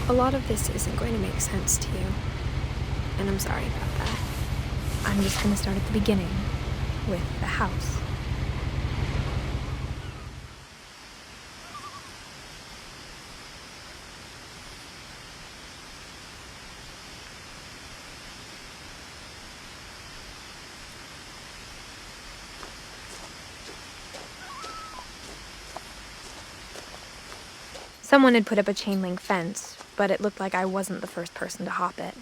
A lot of this isn't going to make sense to you, and I'm sorry about that. I'm just going to start at the beginning, with the house. Someone had put up a chain-link fence, but it looked like I wasn't the first person to hop it.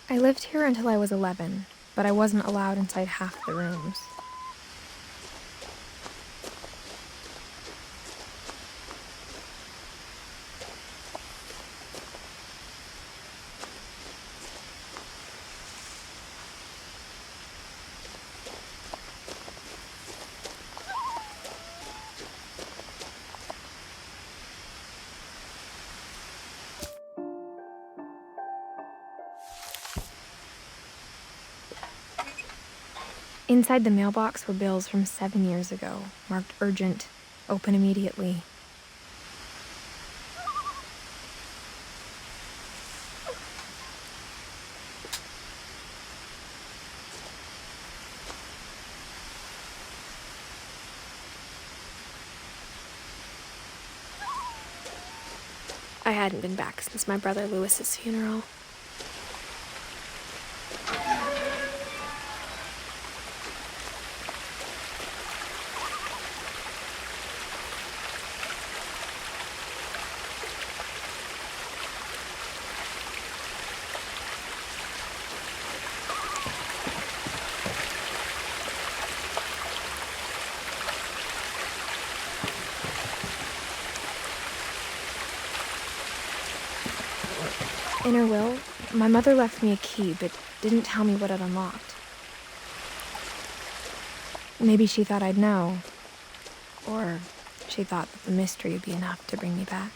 I lived here until I was 11, but I wasn't allowed inside half the rooms. Inside the mailbox were bills from 7 years ago, marked urgent, open immediately. I hadn't been back since my brother Lewis's funeral. In her will, my mother left me a key, but didn't tell me what it unlocked. Maybe she thought I'd know, or she thought that the mystery would be enough to bring me back.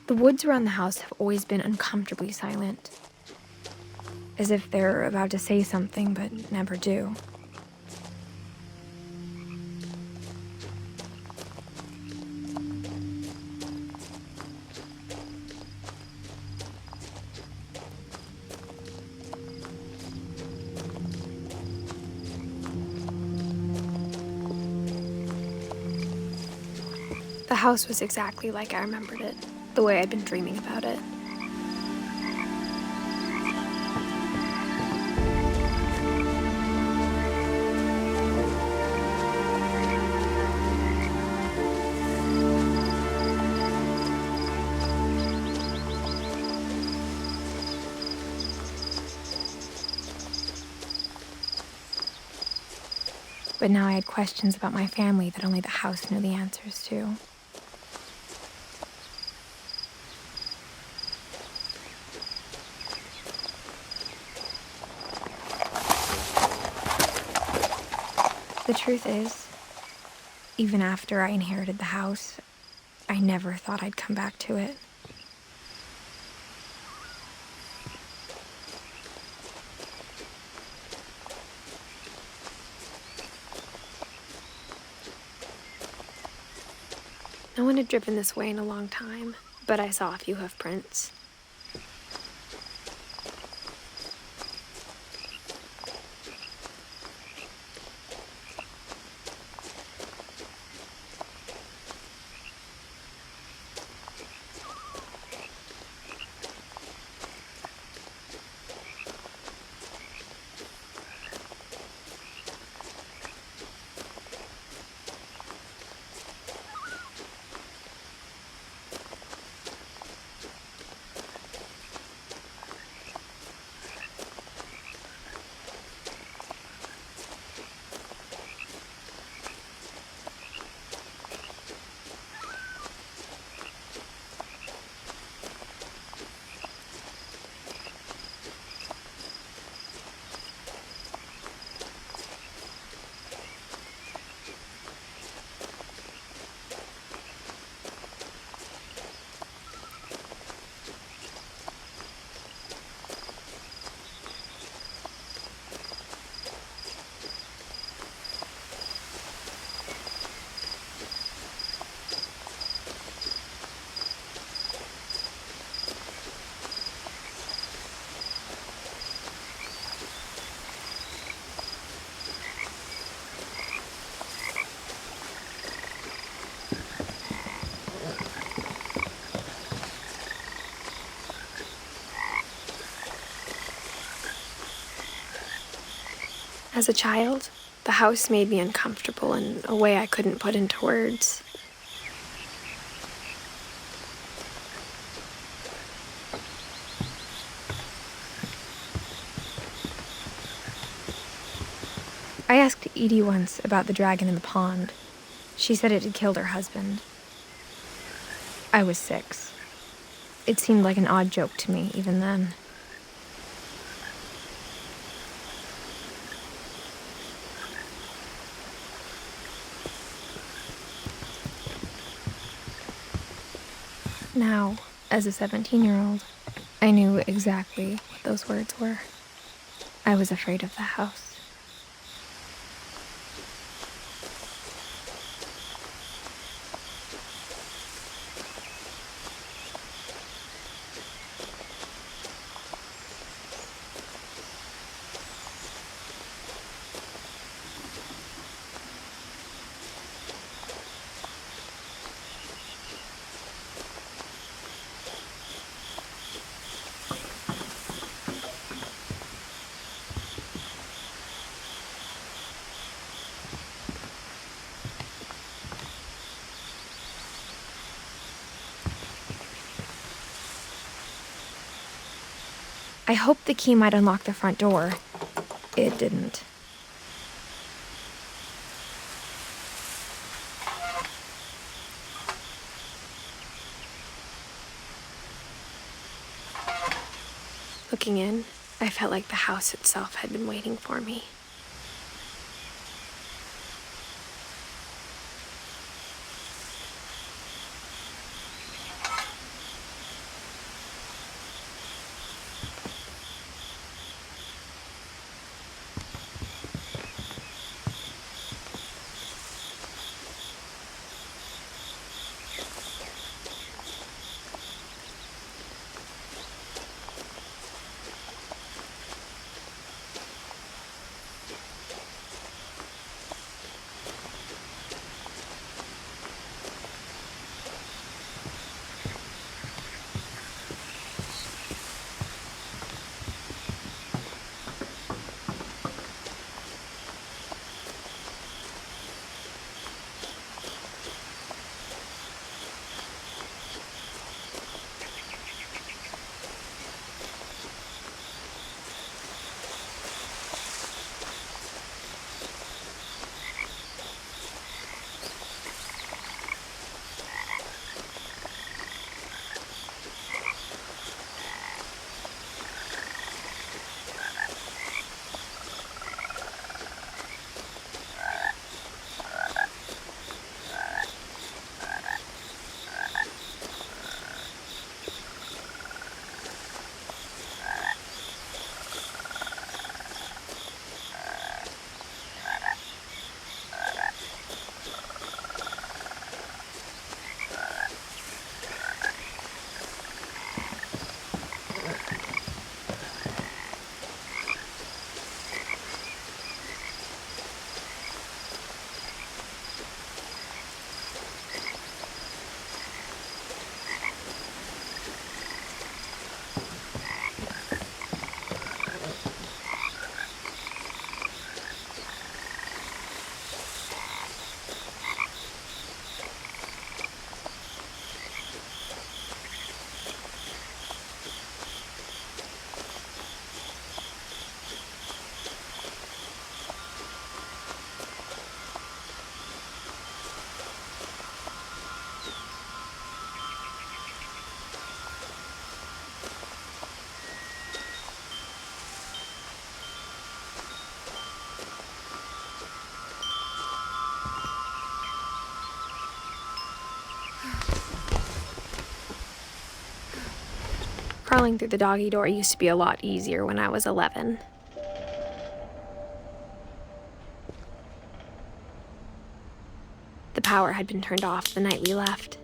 The woods around the house have always been uncomfortably silent, as if they're about to say something but never do. The house was exactly like I remembered it, the way I'd been dreaming about it. But now I had questions about my family that only the house knew the answers to. The truth is, even after I inherited the house, I never thought I'd come back to it. one had driven this way in a long time, but I saw a few hoof prints. As a child, the house made me uncomfortable in a way I couldn't put into words. I asked Edie once about the dragon in the pond. She said it had killed her husband. I was 6. It seemed like an odd joke to me even then. Now, as a 17-year-old, I knew exactly what those words were. I was afraid of the house. I hoped the key might unlock the front door. It didn't. Looking in, I felt like the house itself had been waiting for me. Crawling through the doggy door used to be a lot easier when I was 11. The power had been turned off the night we left.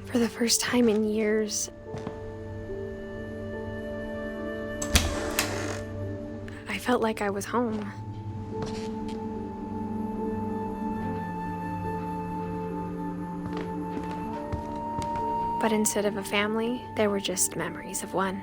For the first time in years, I felt like I was home. But instead of a family, there were just memories of one.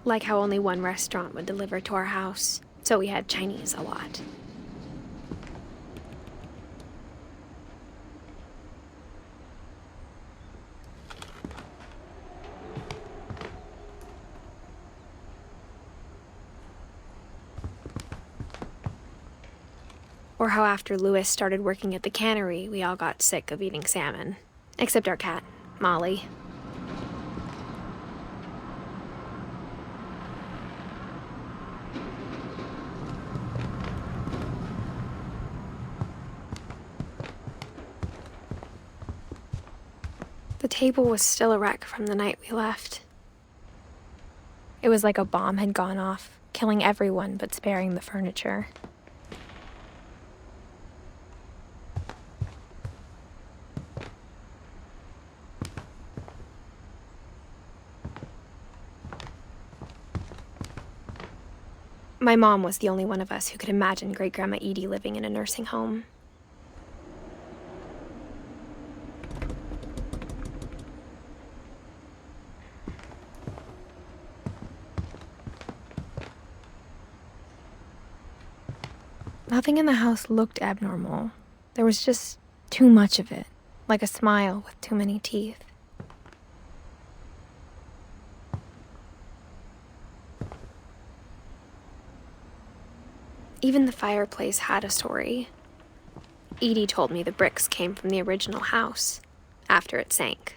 Like how only one restaurant would deliver to our house, so we had Chinese a lot. Or how after Louis started working at the cannery, we all got sick of eating salmon. Except our cat, Molly. The table was still a wreck from the night we left. It was like a bomb had gone off, killing everyone but sparing the furniture. My mom was the only one of us who could imagine Great-Grandma Edie living in a nursing home. Nothing in the house looked abnormal. There was just too much of it, like a smile with too many teeth. Even the fireplace had a story. Edie told me the bricks came from the original house, after it sank.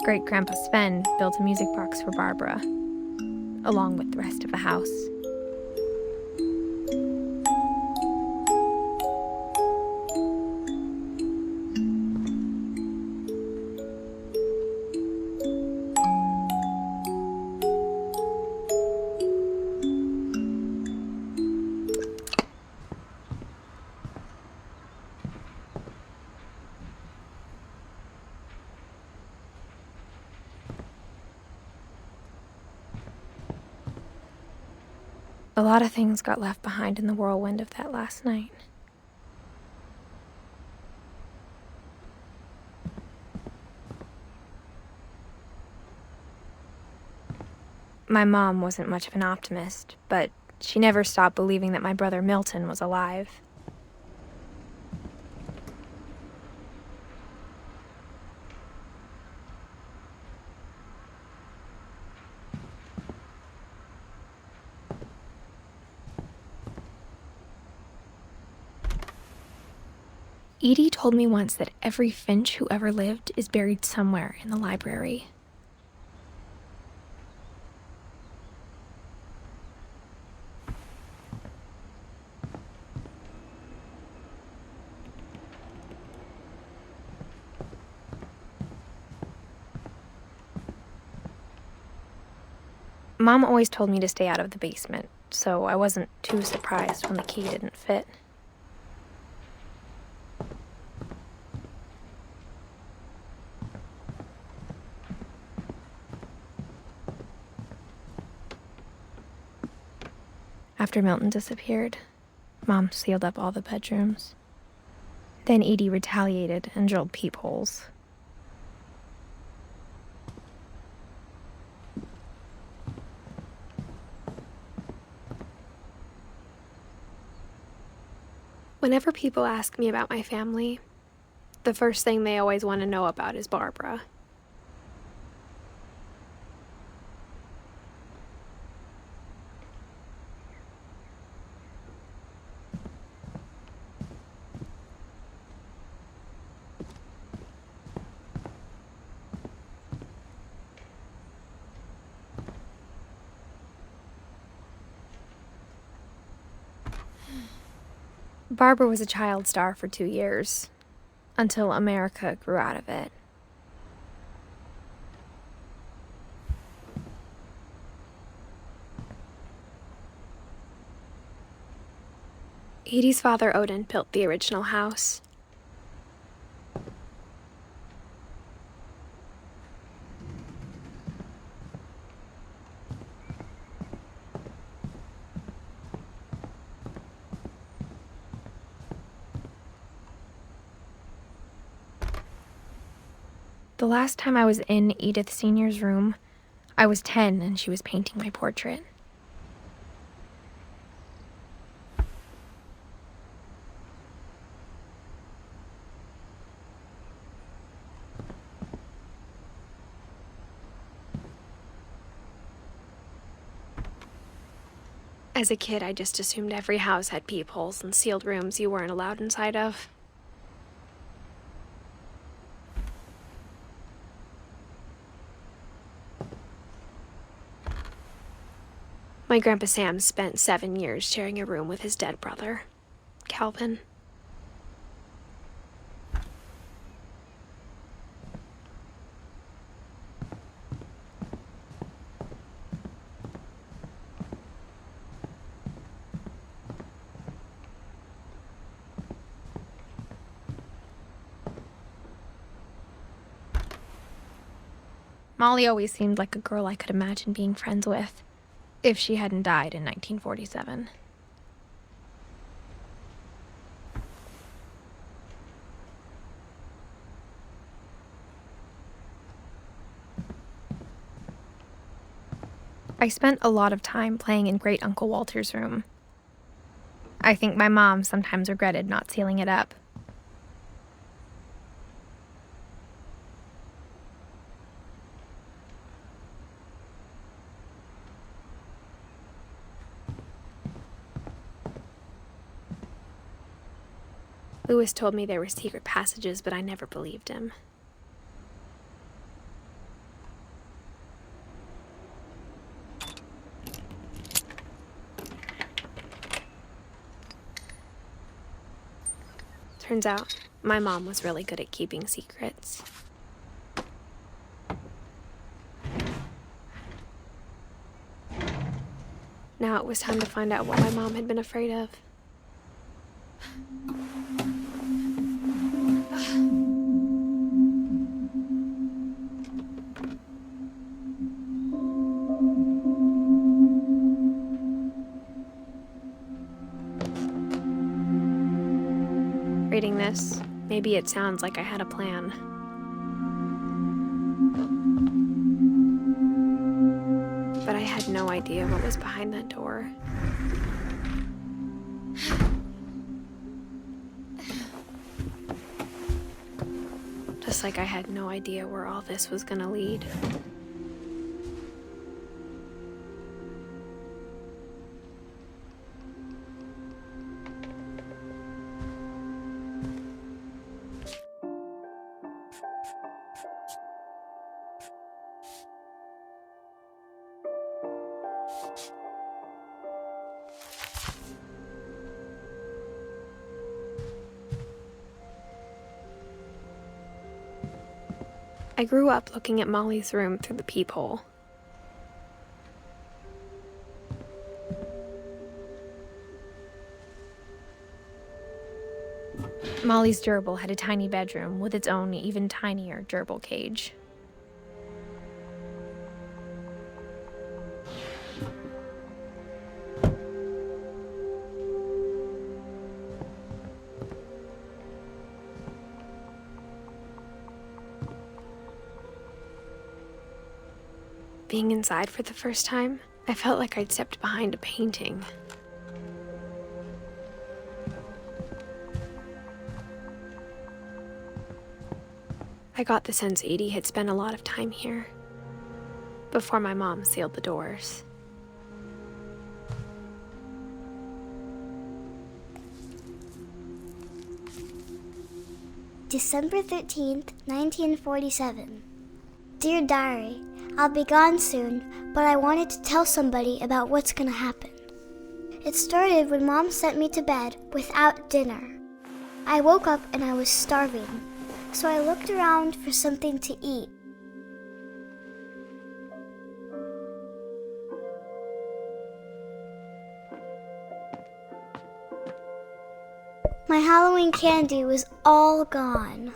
Great-Grandpa Sven built a music box for Barbara, along with the rest of the house. A lot of things got left behind in the whirlwind of that last night. My mom wasn't much of an optimist, but she never stopped believing that my brother Milton was alive. Edie told me once that every Finch who ever lived is buried somewhere in the library. Mom always told me to stay out of the basement, so I wasn't too surprised when the key didn't fit. After Milton disappeared, Mom sealed up all the bedrooms. Then Edie retaliated and drilled peepholes. Whenever people ask me about my family, the first thing they always want to know about is Barbara. Barbara was a child star for 2 years, until America grew out of it. Edie's father, Odin, built the original house. The last time I was in Edith Sr.'s room, I was 10 and she was painting my portrait. As a kid, I just assumed every house had peepholes and sealed rooms you weren't allowed inside of. My Grandpa Sam spent 7 years sharing a room with his dead brother, Calvin. Molly always seemed like a girl I could imagine being friends with, if she hadn't died in 1947. I spent a lot of time playing in Great Uncle Walter's room. I think my mom sometimes regretted not sealing it up. Lewis told me there were secret passages, but I never believed him. Turns out, my mom was really good at keeping secrets. Now it was time to find out what my mom had been afraid of. Reading this, maybe it sounds like I had a plan. But I had no idea what was behind that door. Just like I had no idea where all this was gonna lead. I grew up looking at Molly's room through the peephole. Molly's gerbil had a tiny bedroom with its own even tinier gerbil cage. Being inside for the first time, I felt like I'd stepped behind a painting. I got the sense Edie had spent a lot of time here, before my mom sealed the doors. December 13th, 1947. Dear Diary, I'll be gone soon, but I wanted to tell somebody about what's gonna happen. It started when Mom sent me to bed without dinner. I woke up and I was starving, so I looked around for something to eat. My Halloween candy was all gone.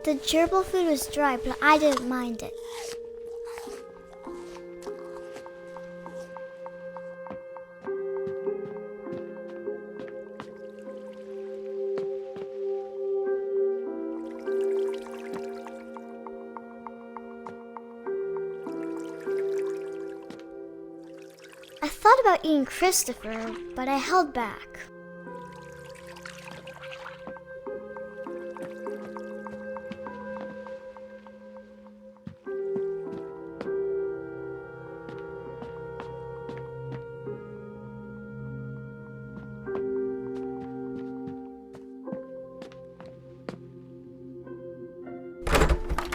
The gerbil food was dry, but I didn't mind it. I thought about eating Christopher, but I held back.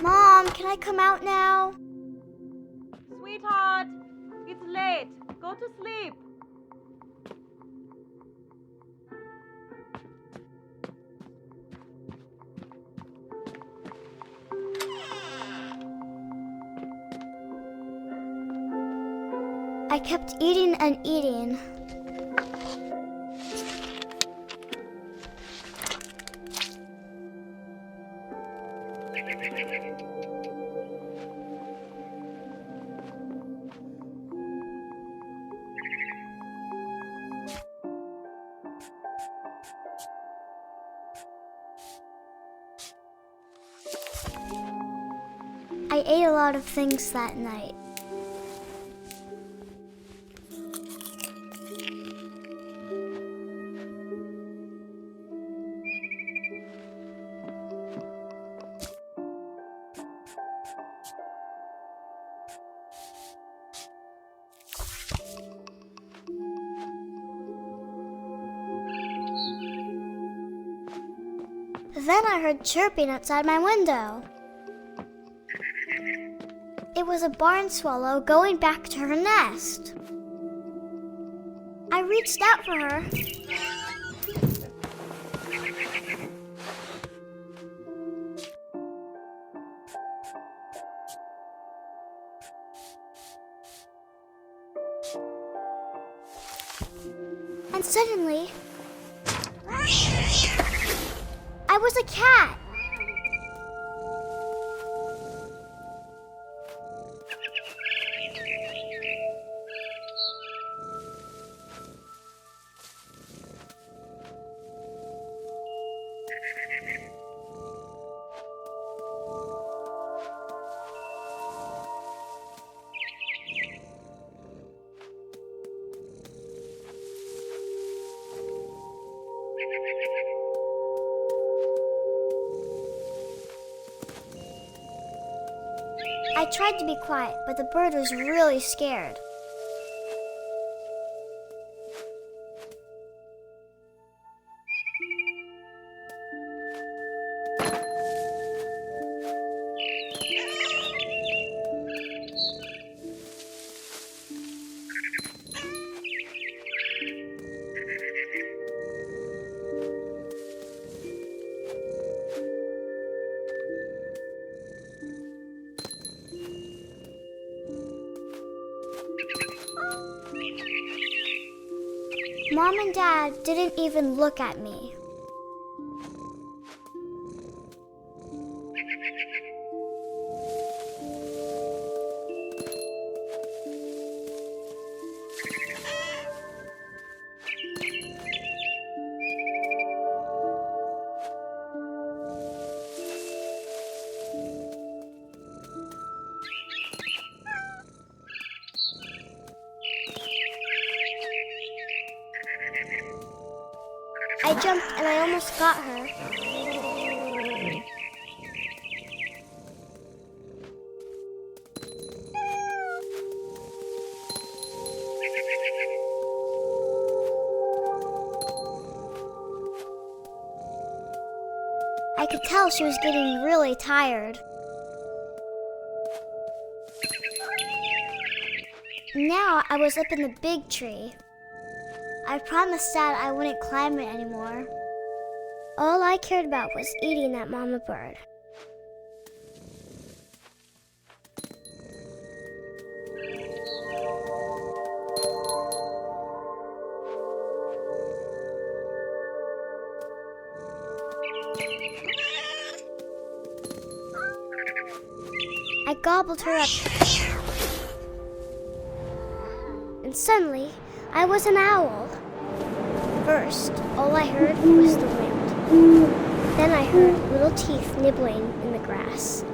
Mom, can I come out now? Sweetheart, it's late. Go to sleep. I kept eating and eating. I ate a lot of things that night. Then I heard chirping outside my window. It was a barn swallow going back to her nest. I reached out for her. And suddenly, I was a cat. I tried to be quiet, but the bird was really scared. Mom and Dad didn't even look at me. I jumped and I almost got her. I could tell she was getting really tired. Now I was up in the big tree. I promised Dad I wouldn't climb it anymore. All I cared about was eating that mama bird. I gobbled her up. And suddenly, I was an owl. First, all I heard was the wind. Then I heard little teeth nibbling in the grass.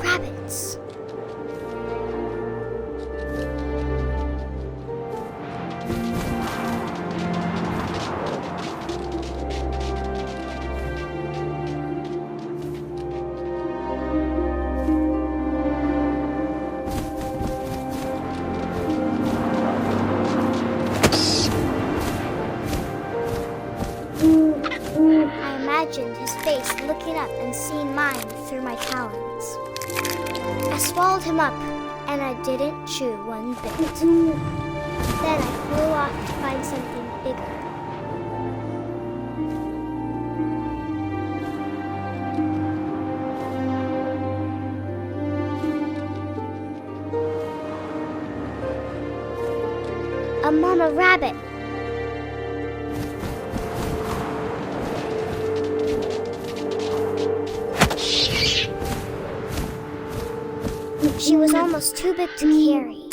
Rabbits. I imagined his face looking up and seeing mine through my talons. I swallowed him up, and I didn't chew one bit. Then I flew off to find something bigger. A mama rabbit. She was almost too big to carry.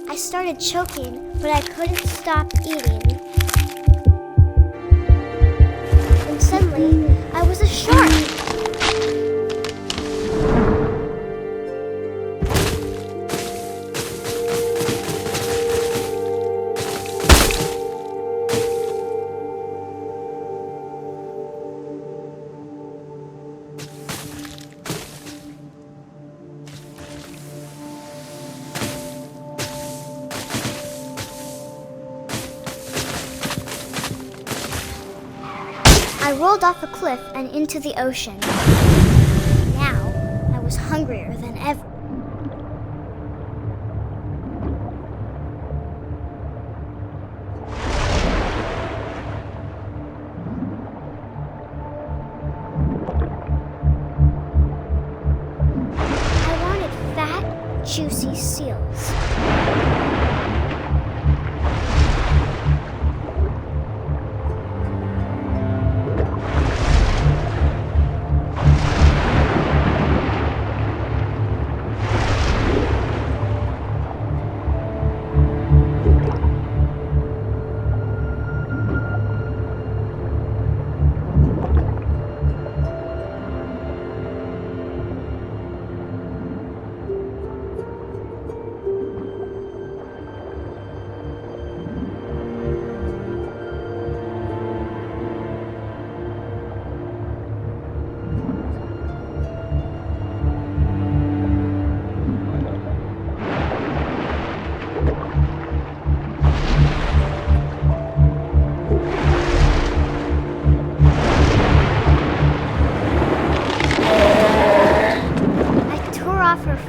I started choking, but I couldn't stop eating. And suddenly, I was a shark. I rolled off a cliff and into the ocean. Now, I was hungrier than ever. I wanted fat, juicy seals.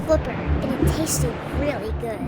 Flipper, and it tasted really good.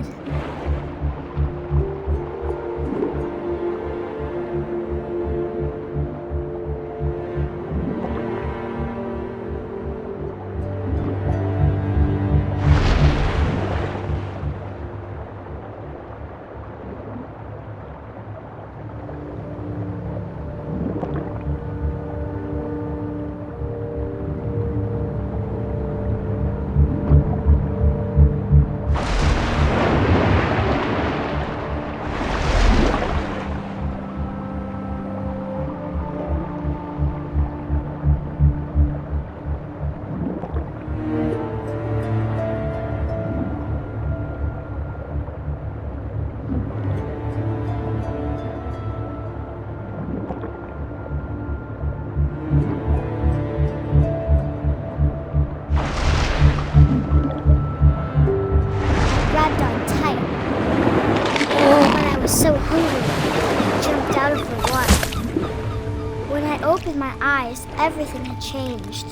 my eyes, everything had changed.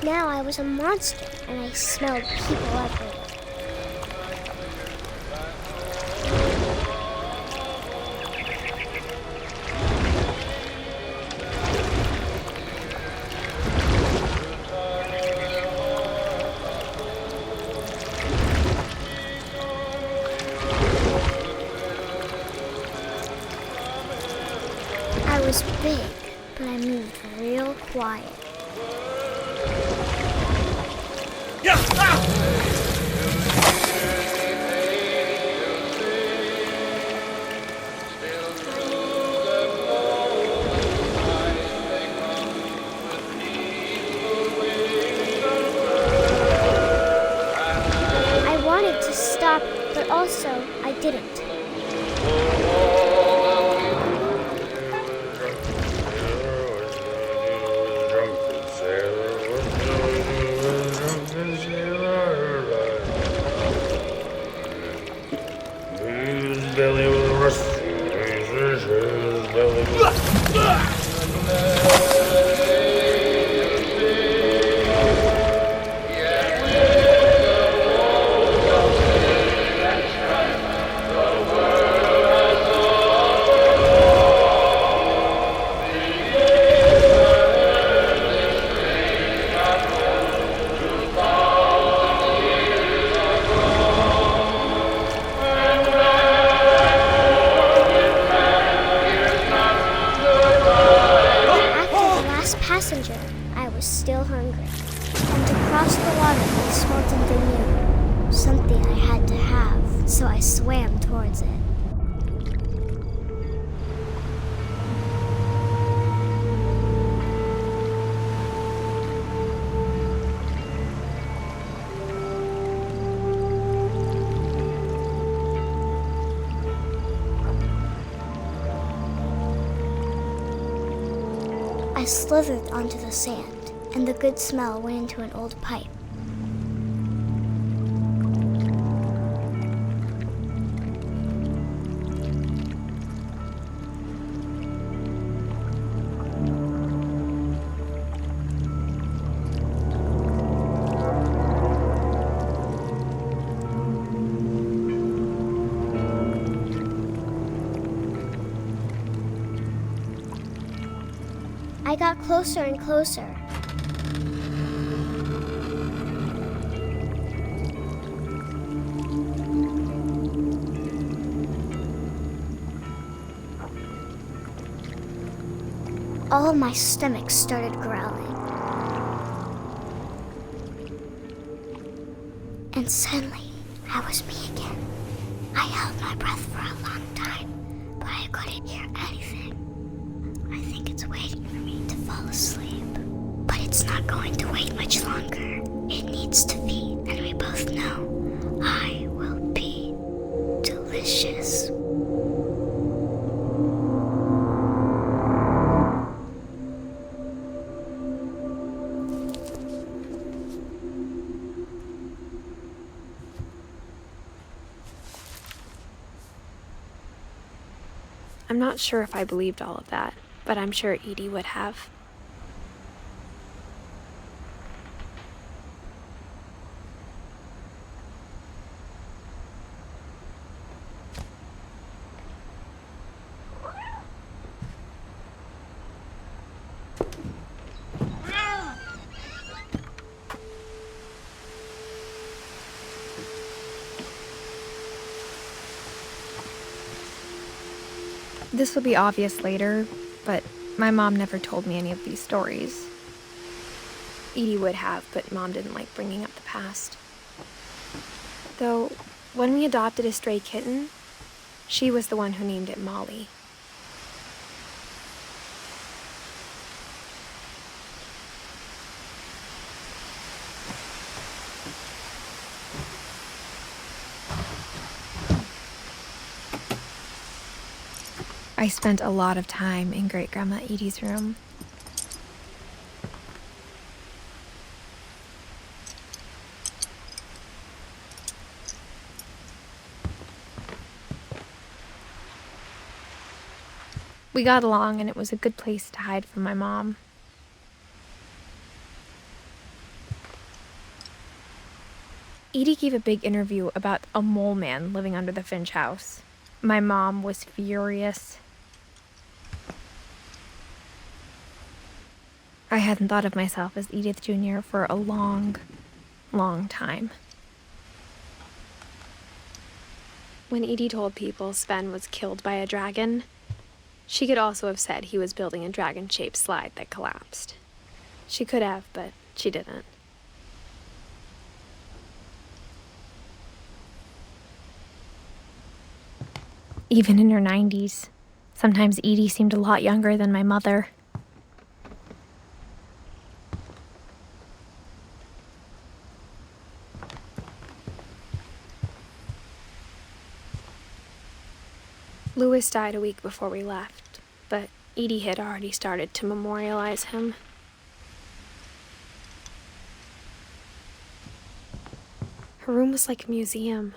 Now I was a monster, and I smelled people everywhere. I was big, but I moved real quiet. I wanted to stop, but also I didn't. Passenger, I was still hungry. And to cross the water, I smelled something new. Something I had to have, so I swam towards it. I slithered onto the sand, and the good smell went into an old pipe. I got closer and closer. All of my stomach started growling. And suddenly, I was me again. I held my breath for a long time, but I couldn't hear anything. I think it's waiting for me to fall asleep. But it's not going to wait much longer. It needs to feed, and we both know I will be delicious. I'm not sure if I believed all of that, but I'm sure Edie would have. This will be obvious later, but my mom never told me any of these stories. Edie would have, but Mom didn't like bringing up the past. Though, when we adopted a stray kitten, she was the one who named it Molly. I spent a lot of time in Great-Grandma Edie's room. We got along, and it was a good place to hide from my mom. Edie gave a big interview about a mole man living under the Finch house. My mom was furious. I hadn't thought of myself as Edith Jr. for a long, long time. When Edie told people Sven was killed by a dragon, she could also have said he was building a dragon-shaped slide that collapsed. She could have, but she didn't. Even in her 90s, sometimes Edie seemed a lot younger than my mother. Louis died a week before we left, but Edie had already started to memorialize him. Her room was like a museum.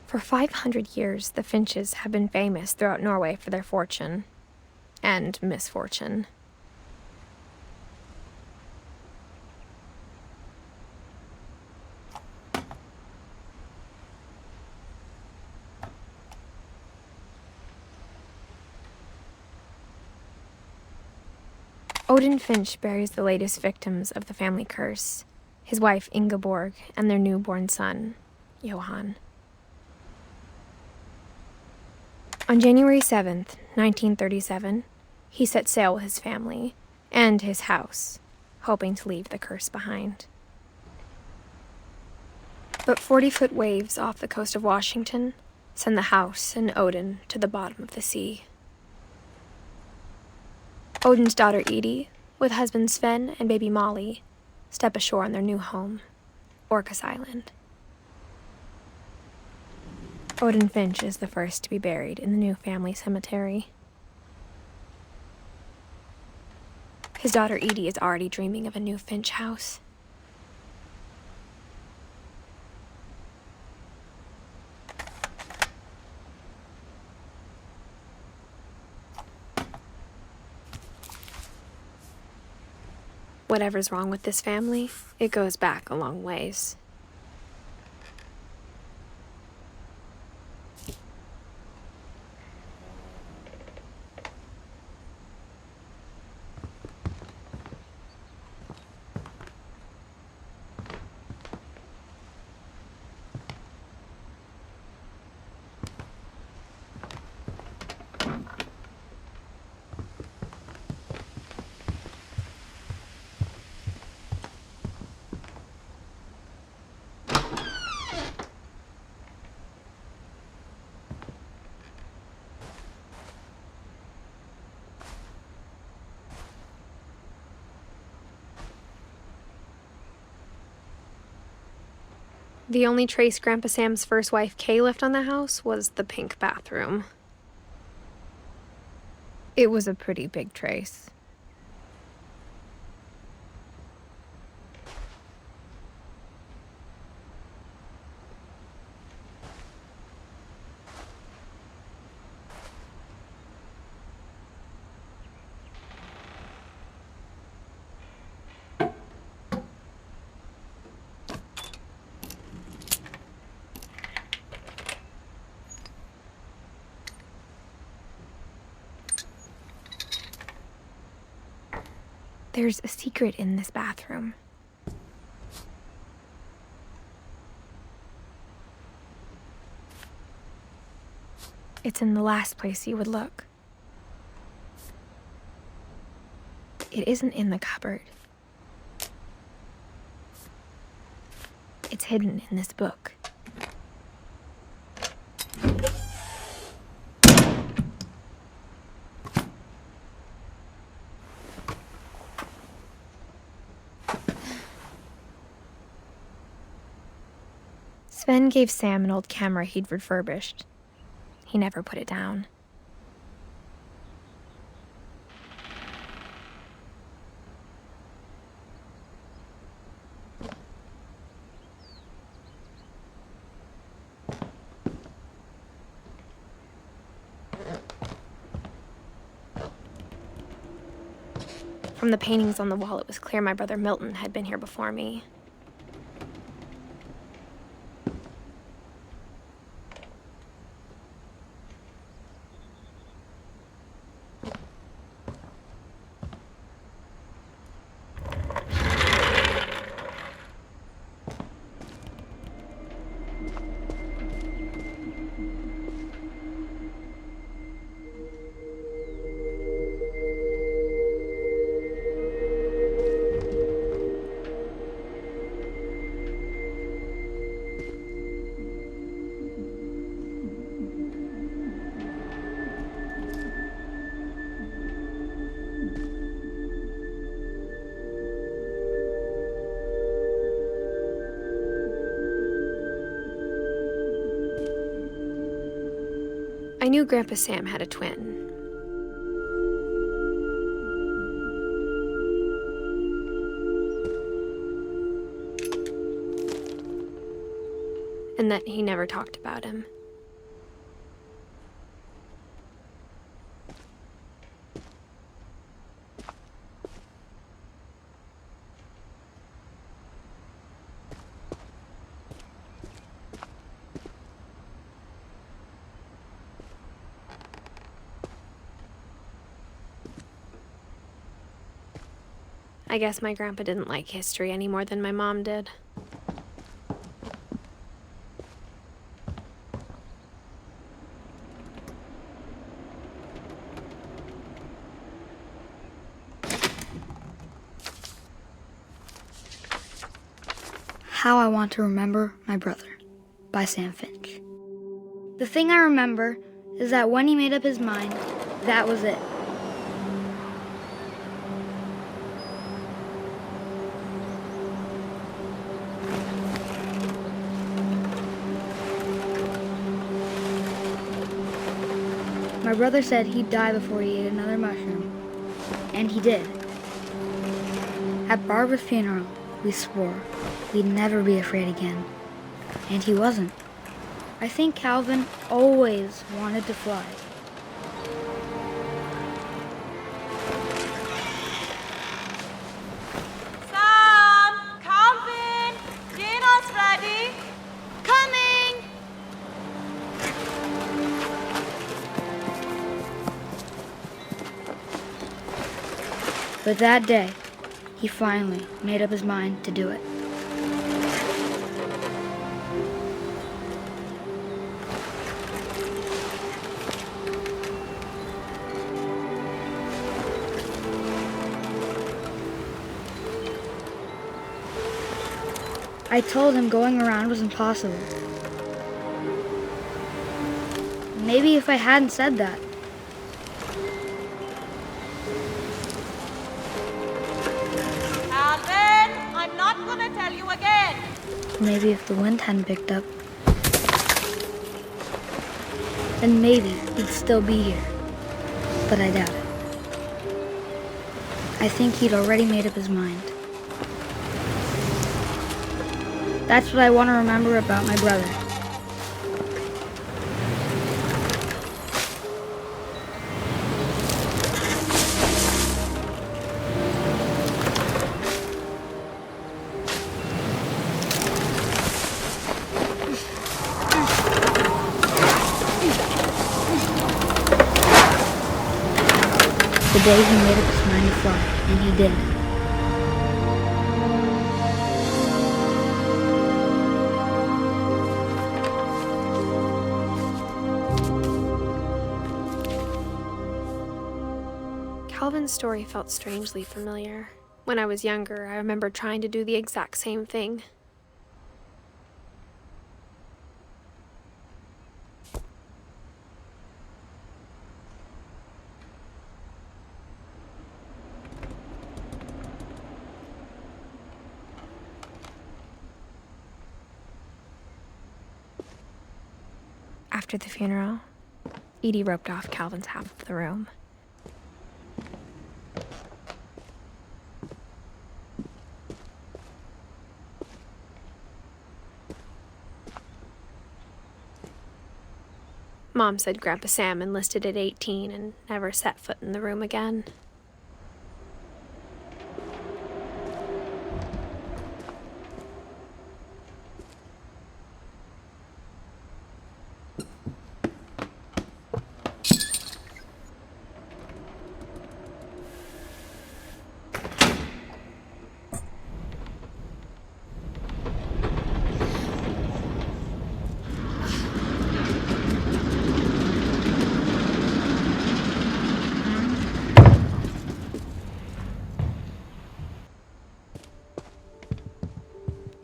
For 500 years, the Finches have been famous throughout Norway for their fortune and misfortune. Odin Finch buries the latest victims of the family curse, his wife Ingeborg and their newborn son, Johan. On January 7th, 1937, he set sail with his family and his house, hoping to leave the curse behind. But 40-foot waves off the coast of Washington send the house and Odin to the bottom of the sea. Odin's daughter Edie, with husband Sven and baby Molly, step ashore on their new home, Orcas Island. Odin Finch is the first to be buried in the new family cemetery. His daughter Edie is already dreaming of a new Finch house. Whatever's wrong with this family, it goes back a long ways. The only trace Grandpa Sam's first wife, Kay, left on the house was the pink bathroom. It was a pretty big trace. There's a secret in this bathroom. It's in the last place you would look. It isn't in the cupboard. It's hidden in this book. Sven gave Sam an old camera he'd refurbished. He never put it down. From the paintings on the wall, it was clear my brother Milton had been here before me. I knew Grandpa Sam had a twin. And that he never talked about him. I guess my grandpa didn't like history any more than my mom did. How I Want to Remember My Brother by Sam Finch. The thing I remember is that when he made up his mind, that was it. My brother said he'd die before he ate another mushroom, and he did. At Barbara's funeral, we swore we'd never be afraid again, and he wasn't. I think Calvin always wanted to fly. Sam! Calvin! Dinner's ready! Coming! But that day, he finally made up his mind to do it. I told him going around was impossible. Maybe if I hadn't said that, Calvin, I'm not gonna tell you again. maybe if the wind hadn't picked up, then maybe he'd still be here. But I doubt it. I think he'd already made up his mind. That's what I want to remember about my brother. The day he made up his mind to fly, and he did. Calvin's story felt strangely familiar. When I was younger, I remember trying to do the exact same thing. After the funeral, Edie roped off Calvin's half of the room. Mom said Grandpa Sam enlisted at 18 and never set foot in the room again.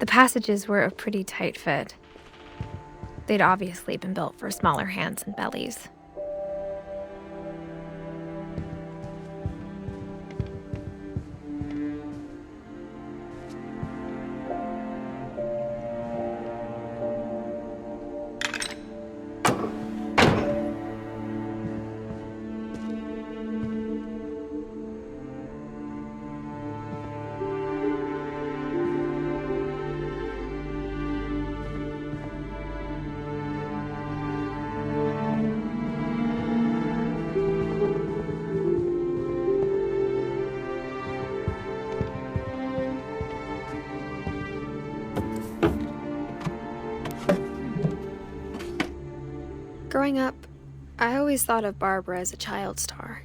passages were a pretty tight fit. They'd obviously been built for smaller hands and bellies. Growing up, I always thought of Barbara as a child star.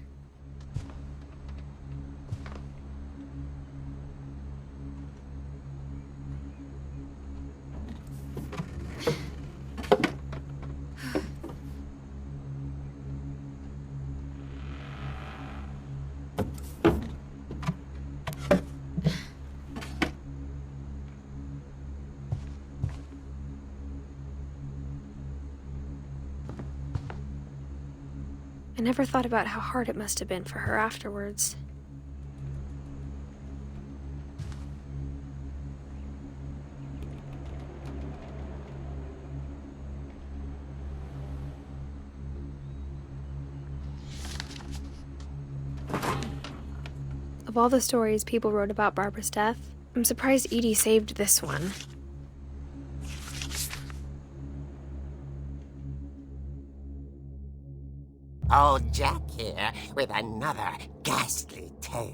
I never thought about how hard it must have been for her afterwards. Of all the stories people wrote about Barbara's death, I'm surprised Edie saved this one. Old Jack here with another ghastly tale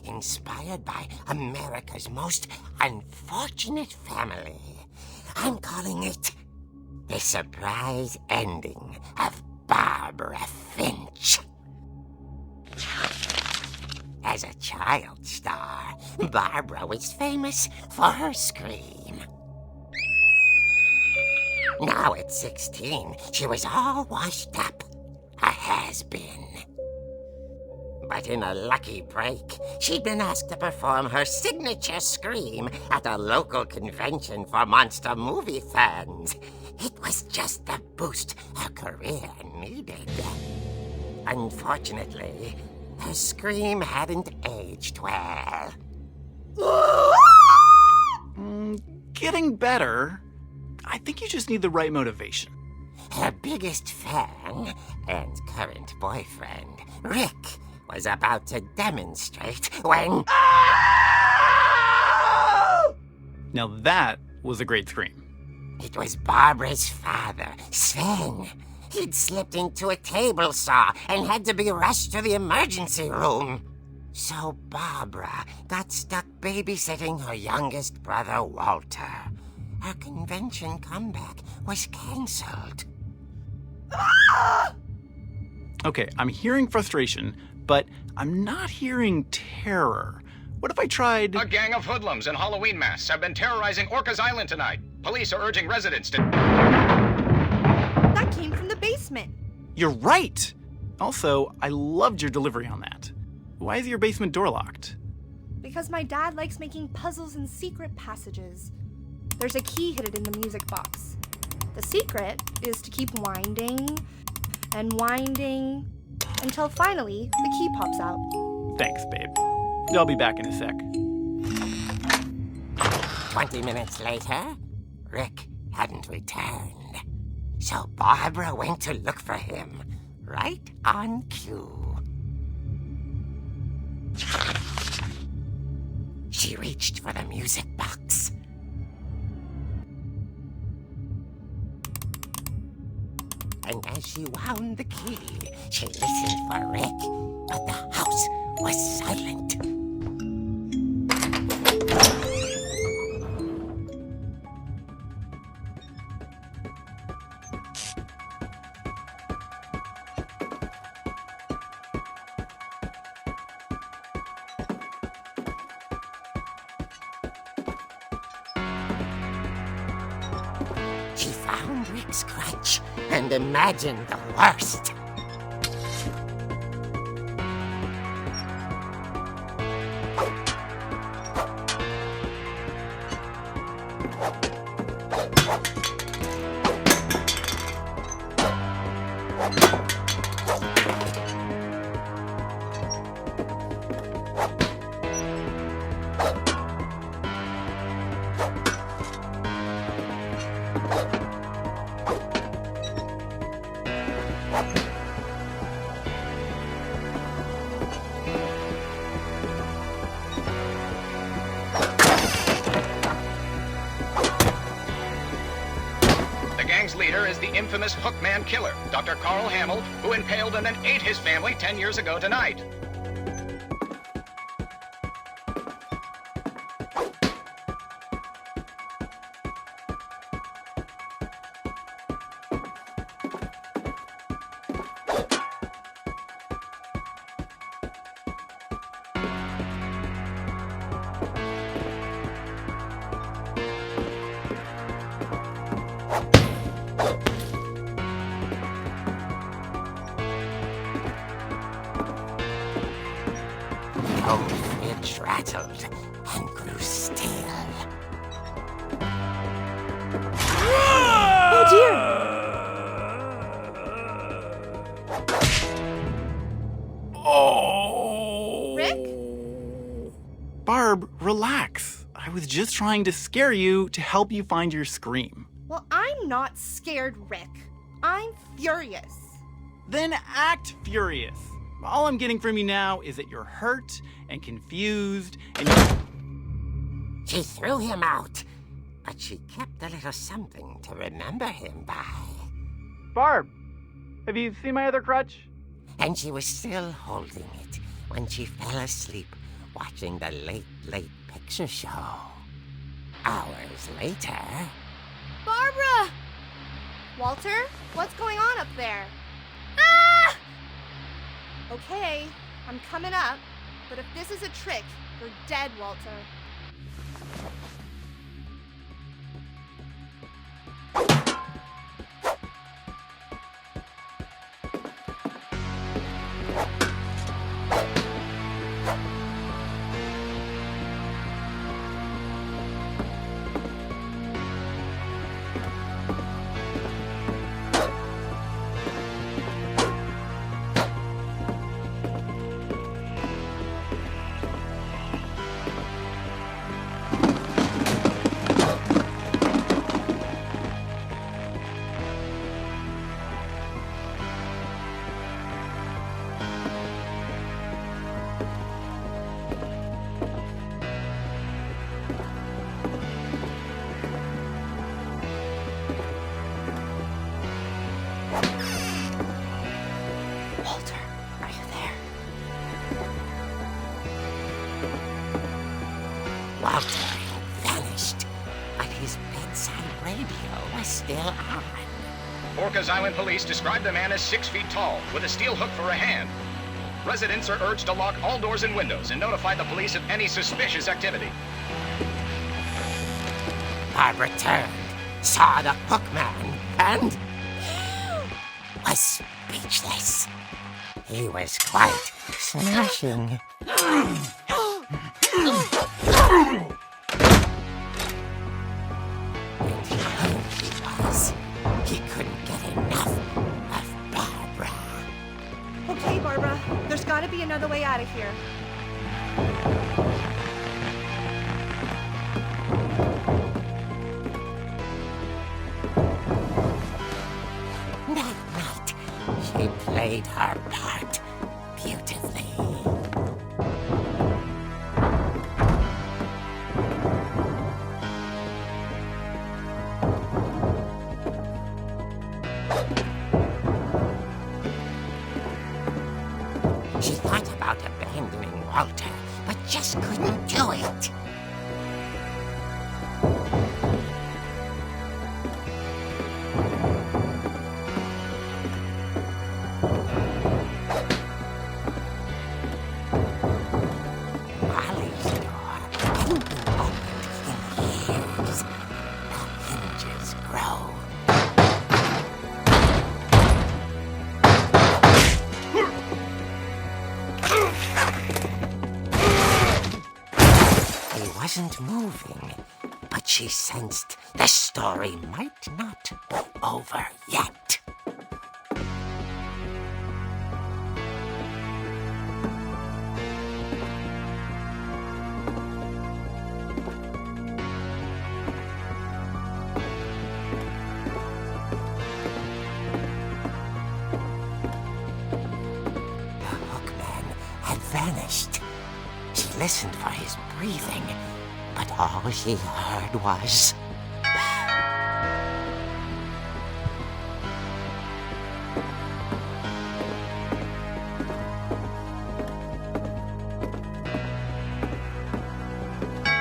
inspired by America's most unfortunate family. I'm calling it The Surprise Ending of Barbara Finch. As a child star, Barbara was famous for her scream. Now at 16, she was all washed up. A has-been. But in a lucky break, she'd been asked to perform her signature scream at a local convention for monster movie fans. It was just the boost her career needed. Unfortunately, her scream hadn't aged well. Getting better. I think you just need the right motivation. Her biggest fan and current boyfriend, Rick, was about to demonstrate when... Now that was a great scream. It was Barbara's father, Sven. He'd slipped into a table saw and had to be rushed to the emergency room. So Barbara got stuck babysitting her youngest brother, Walter. Her convention comeback was cancelled. Okay, I'm hearing frustration, but I'm not hearing terror. What if I tried... A gang of hoodlums in Halloween masks have been terrorizing Orcas Island tonight. Police are urging residents to... That came from the basement. You're right! Also, I loved your delivery on that. Why is your basement door locked? Because my dad likes making puzzles and secret passages. There's a key hidden in the music box. The secret is to keep winding and winding until finally the key pops out. Thanks, babe. I'll be back in a sec. 20 minutes later, Rick hadn't returned. So Barbara went to look for him, right on cue. She reached for the music box. And as she wound the key, she listened for Rick, but the house was silent. She found Rick's crutch and imagined the worst. The gang's leader is the infamous Hookman killer, Dr. Carl Hamill, who impaled and then ate his family 10 years ago tonight. Old Finch rattled and grew still. Oh dear! Oh! Rick? Barb, relax. I was just trying to scare you to help you find your scream. Well, I'm not scared, Rick. I'm furious. Then act furious. All I'm getting from you now is that you're hurt and confused and She threw him out, but she kept a little something to remember him by. Barb, have you seen my other crutch? And she was still holding it when she fell asleep watching the late picture show. Hours later... Barbara! Walter, what's going on up there? Ah! Okay, I'm coming up, but if this is a trick, you're dead, Walter. Walter, are you there? Walter had vanished, but his bedside radio was still on. Orcas Island police describe the man as 6 feet tall, with a steel hook for a hand. Residents are urged to lock all doors and windows and notify the police of any suspicious activity. Barbara turned, saw the hookman, and was speechless. He was quite smashing. And here he was. He couldn't get enough of Barbara. Okay, Barbara, there's gotta be another way out of here. That night, she played her part beautifully. She thought about abandoning Walter, but just couldn't do it. Molly's door hadn't been opened in years. The hinges groaned. He wasn't moving, but she sensed the story might not be over yet. vanished. She listened for his breathing, but all she heard was...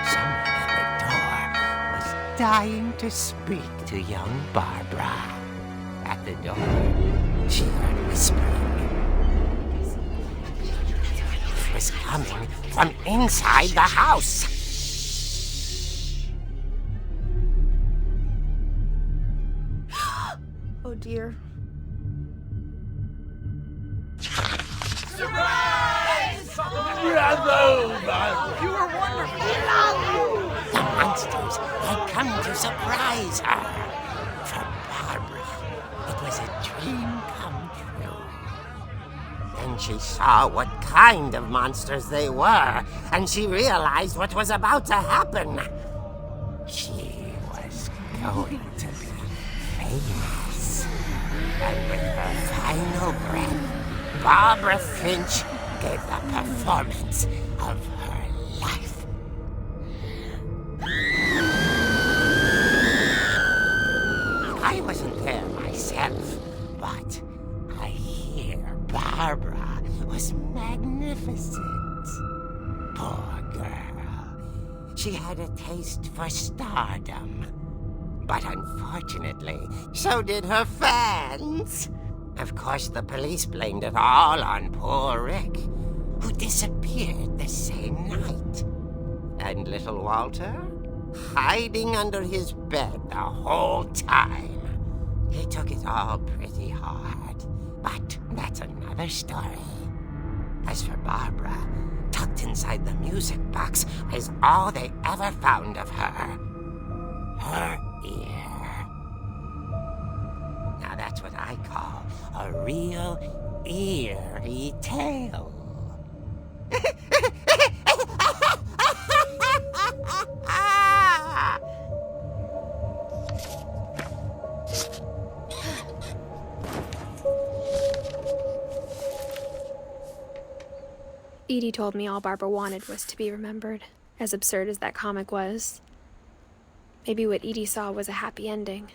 Someone at the door was dying to speak to young Barbara. At the door, she heard whispering. It was coming from inside the house. Oh dear. The monsters had come to surprise her. For Barbara, it was a dream come true. Then she saw what kind of monsters they were, and she realized what was about to happen. She was going to be famous. And with her final breath, Barbara Finch gave the performance of her life. I wasn't there myself, but I hear Barbara was magnificent. Poor girl. She had a taste for stardom. But unfortunately, so did her fans. Of course, the police blamed it all on poor Rick, who disappeared the same night. And little Walter? Hiding under his bed the whole time. He took it all pretty hard, but that's another story. As for Barbara, tucked inside the music box is all they ever found of her. Her ear. Now that's what I call a real eerie tale. Edie told me all Barbara wanted was to be remembered, as absurd as that comic was. Maybe what Edie saw was a happy ending.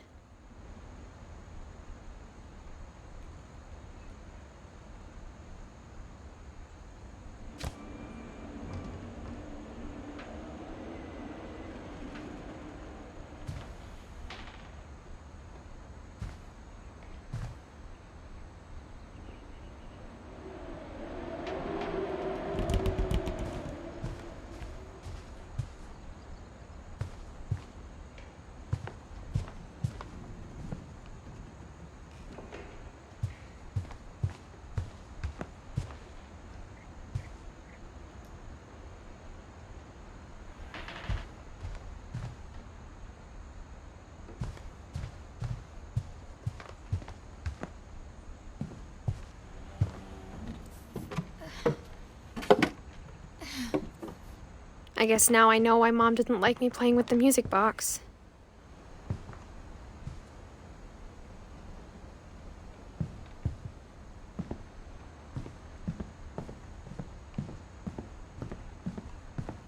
I guess now I know why Mom didn't like me playing with the music box.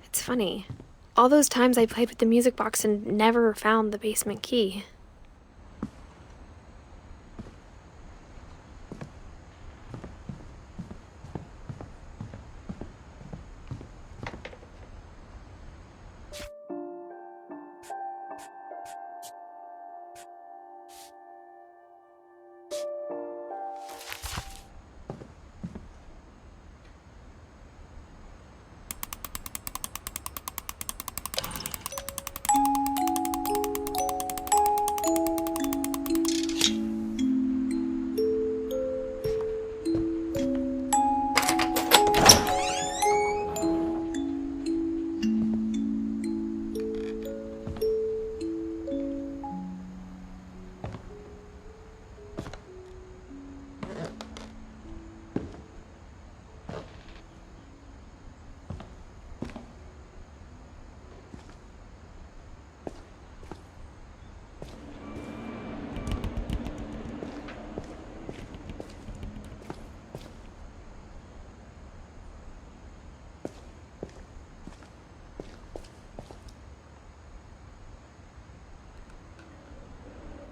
It's funny. All those times I played with the music box and never found the basement key.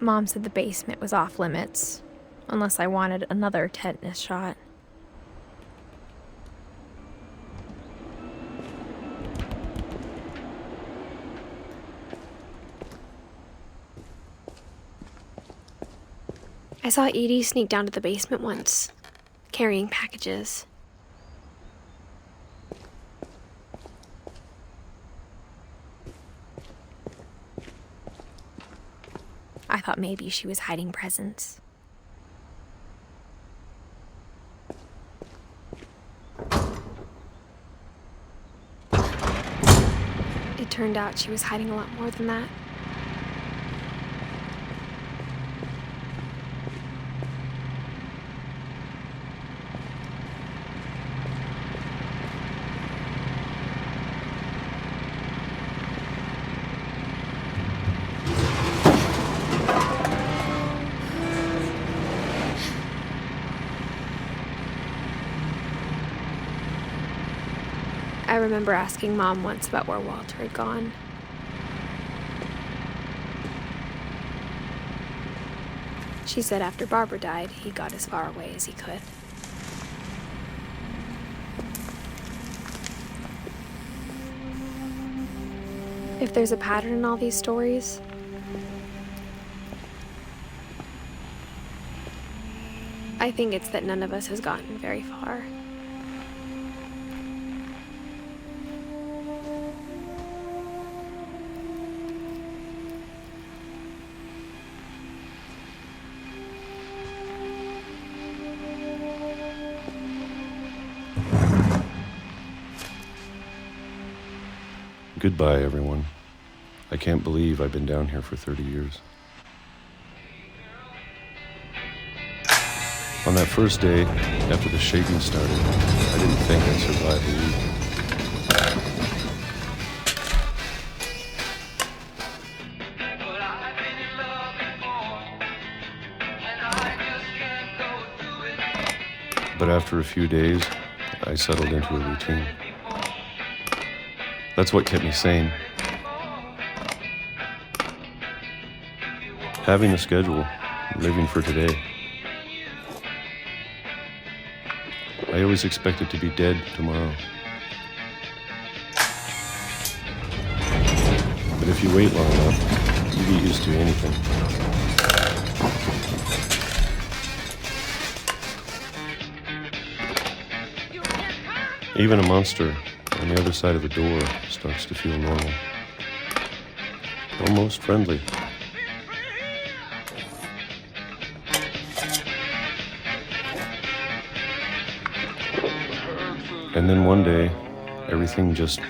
Mom said the basement was off limits, unless I wanted another tetanus shot. I saw Edie sneak down to the basement once, carrying packages. I thought maybe she was hiding presents. It turned out she was hiding a lot more than that. I remember asking Mom once about where Walter had gone. She said after Barbara died, he got as far away as he could. If there's a pattern in all these stories, I think it's that none of us has gotten very far. Goodbye, everyone. I can't believe I've been down here for 30 years. On that first day, after the shaking started, I didn't think I'd survive a week. But after a few days, I settled into a routine. That's what kept me sane. Having a schedule, living for today. I always expected to be dead tomorrow. But if you wait long enough, you get used to anything. Even a monster on the other side of the door starts to feel normal. Almost friendly. And then one day, everything just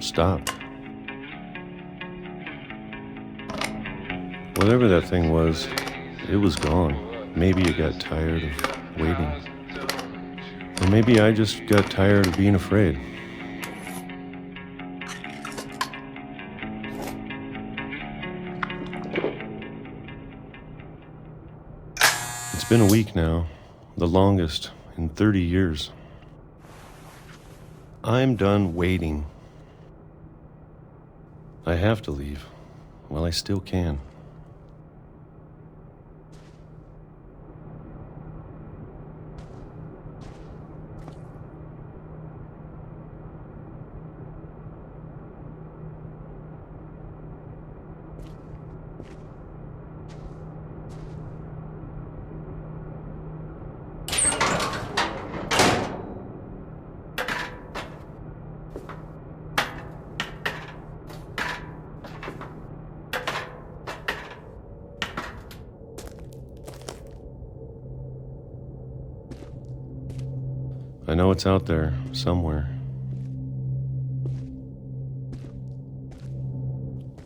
stopped. Whatever that thing was, it was gone. Maybe it got tired of waiting. Or maybe I just got tired of being afraid. It's been a week now, the longest in 30 years. I'm done waiting. I have to leave while I still can. I know it's out there, somewhere.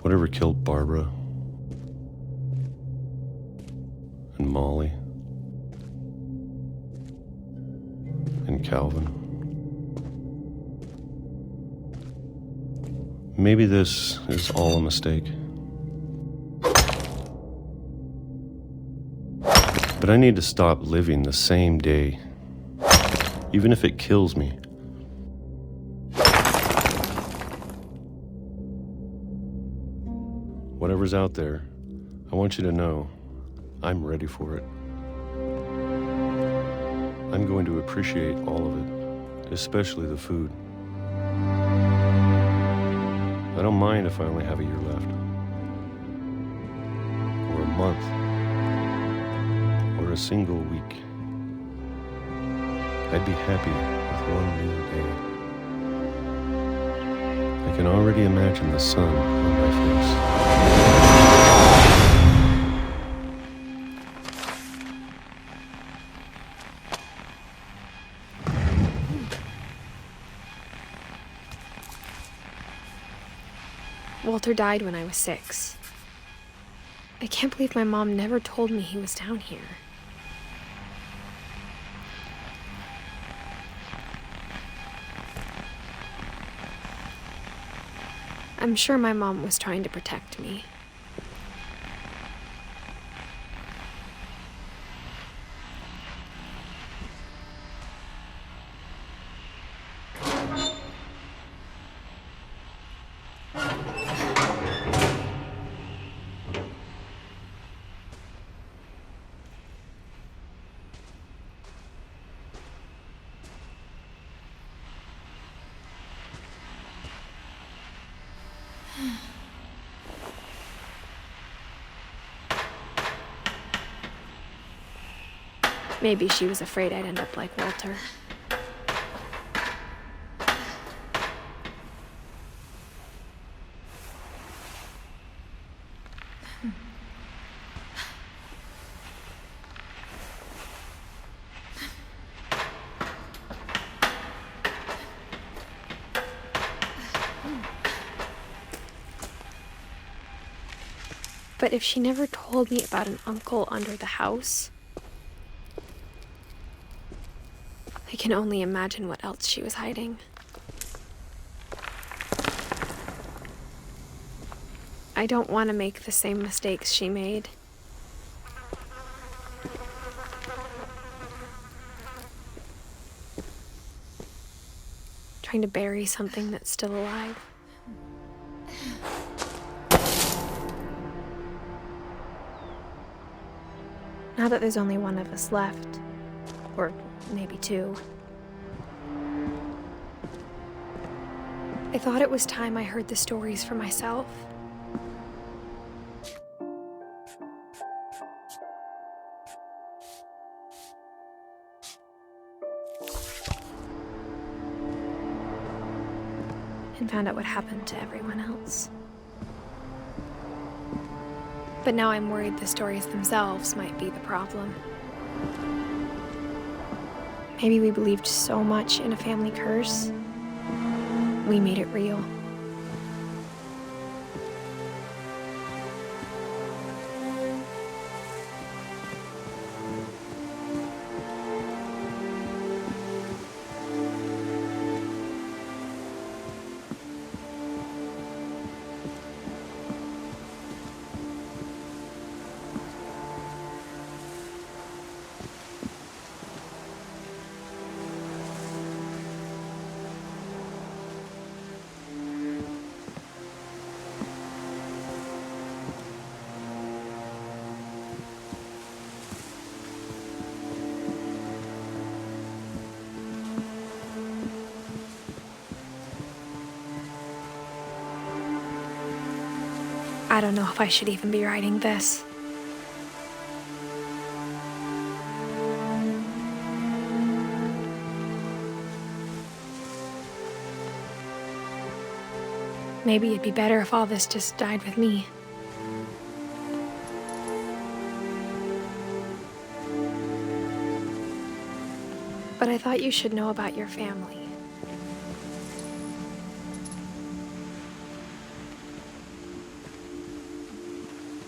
Whatever killed Barbara and Molly and Calvin. Maybe this is all a mistake. But I need to stop living the same day. Even if it kills me. Whatever's out there, I want you to know I'm ready for it. I'm going to appreciate all of it, especially the food. I don't mind if I only have a year left, or a month, or a single week. I'd be happy with one new day. I can already imagine the sun on my face. Walter died when I was 6. I can't believe my mom never told me he was down here. I'm sure my mom was trying to protect me. Maybe she was afraid I'd end up like Walter. But if she never told me about an uncle under the house, I can only imagine what else she was hiding. I don't want to make the same mistakes she made. Trying to bury something that's still alive. Now that there's only one of us left, or maybe 2, I thought it was time I heard the stories for myself. And found out what happened to everyone else. But now I'm worried the stories themselves might be the problem. Maybe we believed so much in a family curse, we made it real. I don't know if I should even be writing this. Maybe it'd be better if all this just died with me. But I thought you should know about your family.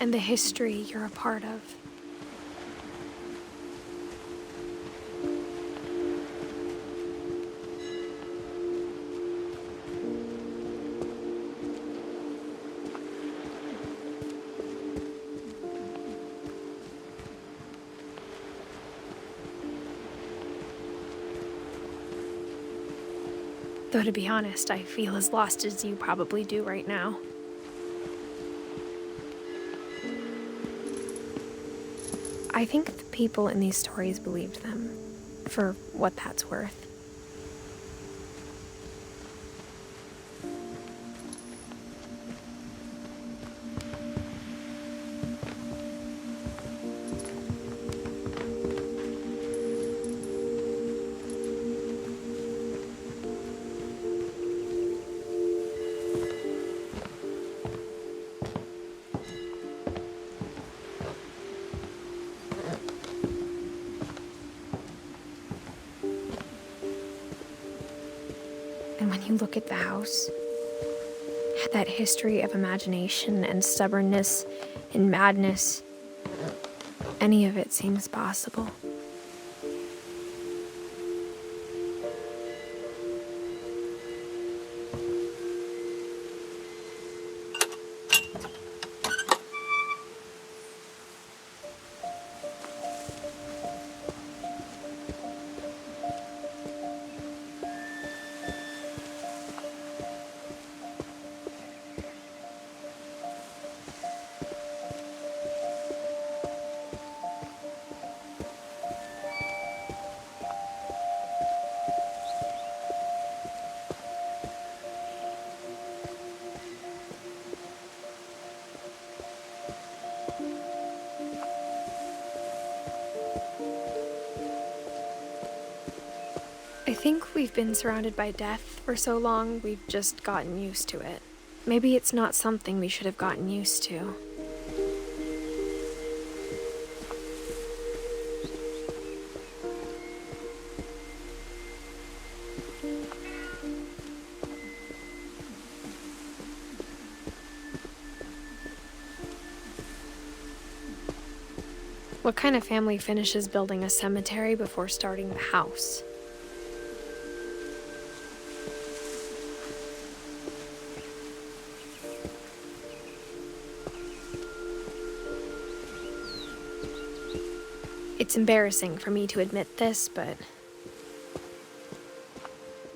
And the history you're a part of. Though to be honest, I feel as lost as you probably do right now. I think the people in these stories believed them, for what that's worth. And when you look at the house, that history of imagination and stubbornness and madness, any of it seems possible. I think we've been surrounded by death for so long, we've just gotten used to it. Maybe it's not something we should have gotten used to. What kind of family finishes building a cemetery before starting the house? It's embarrassing for me to admit this, but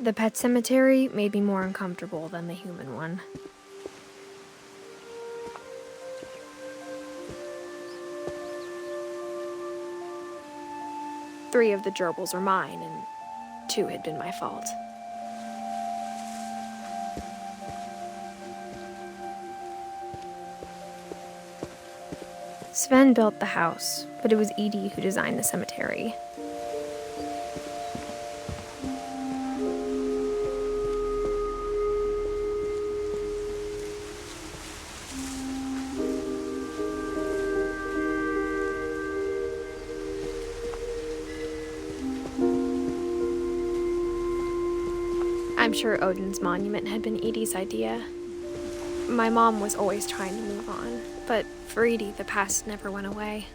the pet cemetery made me more uncomfortable than the human one. Three of the gerbils were mine, and 2 had been my fault. Sven built the house, but it was Edie who designed the cemetery. I'm sure Odin's monument had been Edie's idea. My mom was always trying to move on, but for Edie, the past never went away.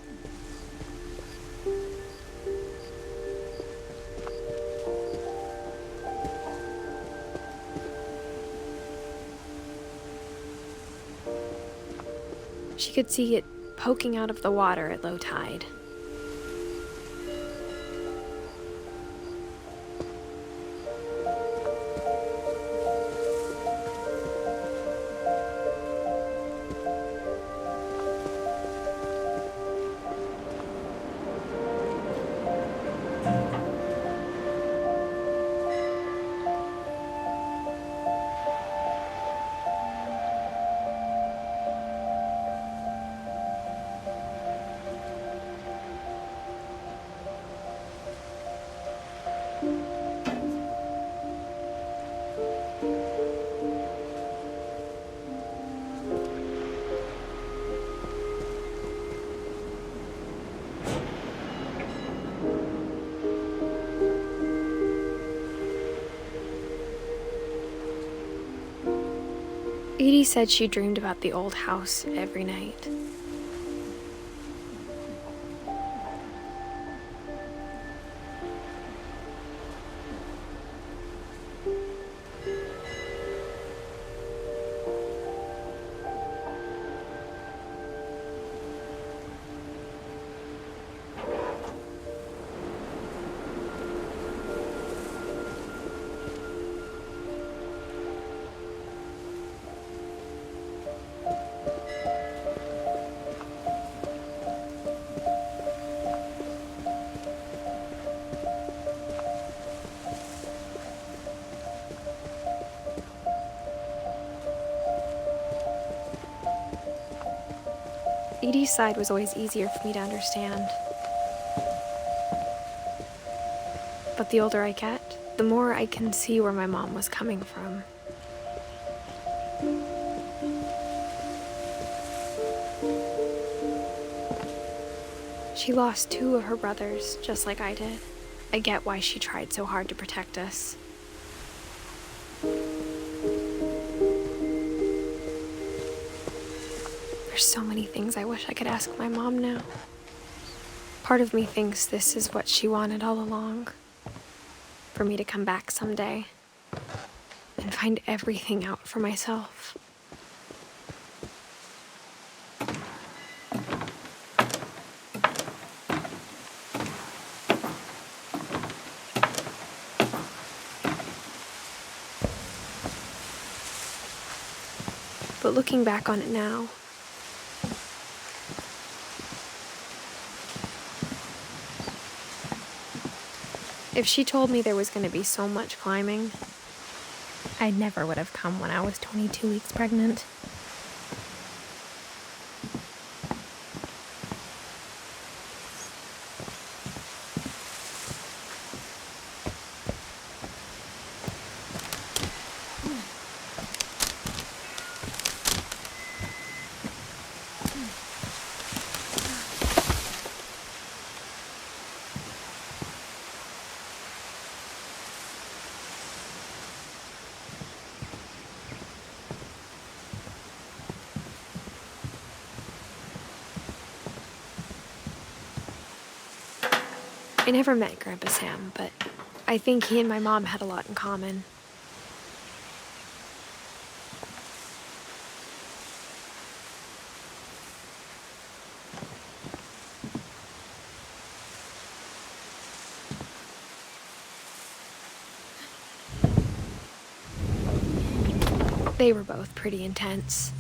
She could see it poking out of the water at low tide. Edie said she dreamed about the old house every night. Edie's side was always easier for me to understand. But the older I get, the more I can see where my mom was coming from. She lost 2 of her brothers, just like I did. I get why she tried so hard to protect us. There's so many things I wish I could ask my mom now. Part of me thinks this is what she wanted all along. For me to come back someday and find everything out for myself. But looking back on it now, if she told me there was going to be so much climbing, I never would have come when I was 22 weeks pregnant. I never met Grandpa Sam, but I think he and my mom had a lot in common. They were both pretty intense.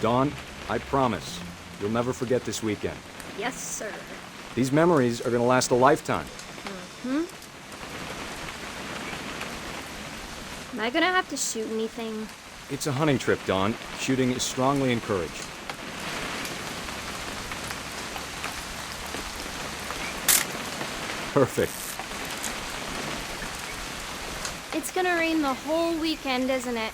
Dawn, I promise, you'll never forget this weekend. Yes, sir. These memories are gonna last a lifetime. Am I gonna have to shoot anything? It's a hunting trip, Dawn. Shooting is strongly encouraged. Perfect. It's gonna rain the whole weekend, isn't it?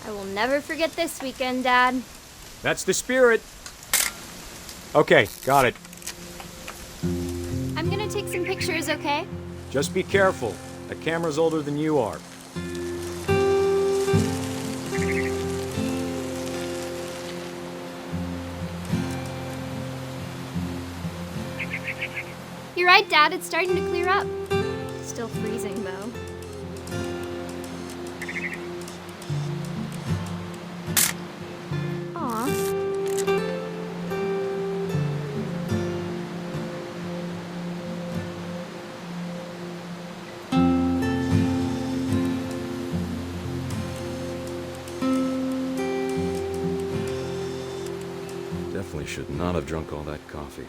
I will never forget this weekend, Dad. That's the spirit. Okay, got it. I'm gonna take some pictures, okay? Just be careful. The camera's older than you are. You're right, Dad. It's starting to clear up. Still freezing, though. Aw. Definitely should not have drunk all that coffee.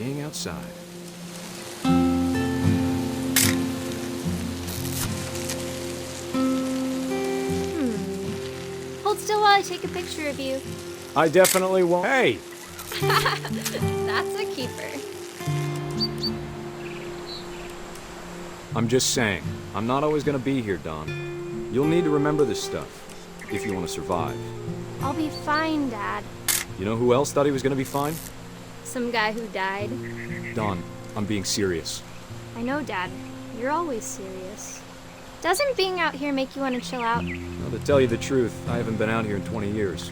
staying outside. Hold still while I take a picture of you. I definitely won't. Hey! That's a keeper. I'm just saying, I'm not always gonna be here, Dawn. You'll need to remember this stuff, if you want to survive. I'll be fine, Dad. You know who else thought he was gonna be fine? Some guy who died. Dawn, I'm being serious. I know, Dad. You're always serious. Doesn't being out here make you want to chill out? Well, to tell you the truth, I haven't been out here in 20 years.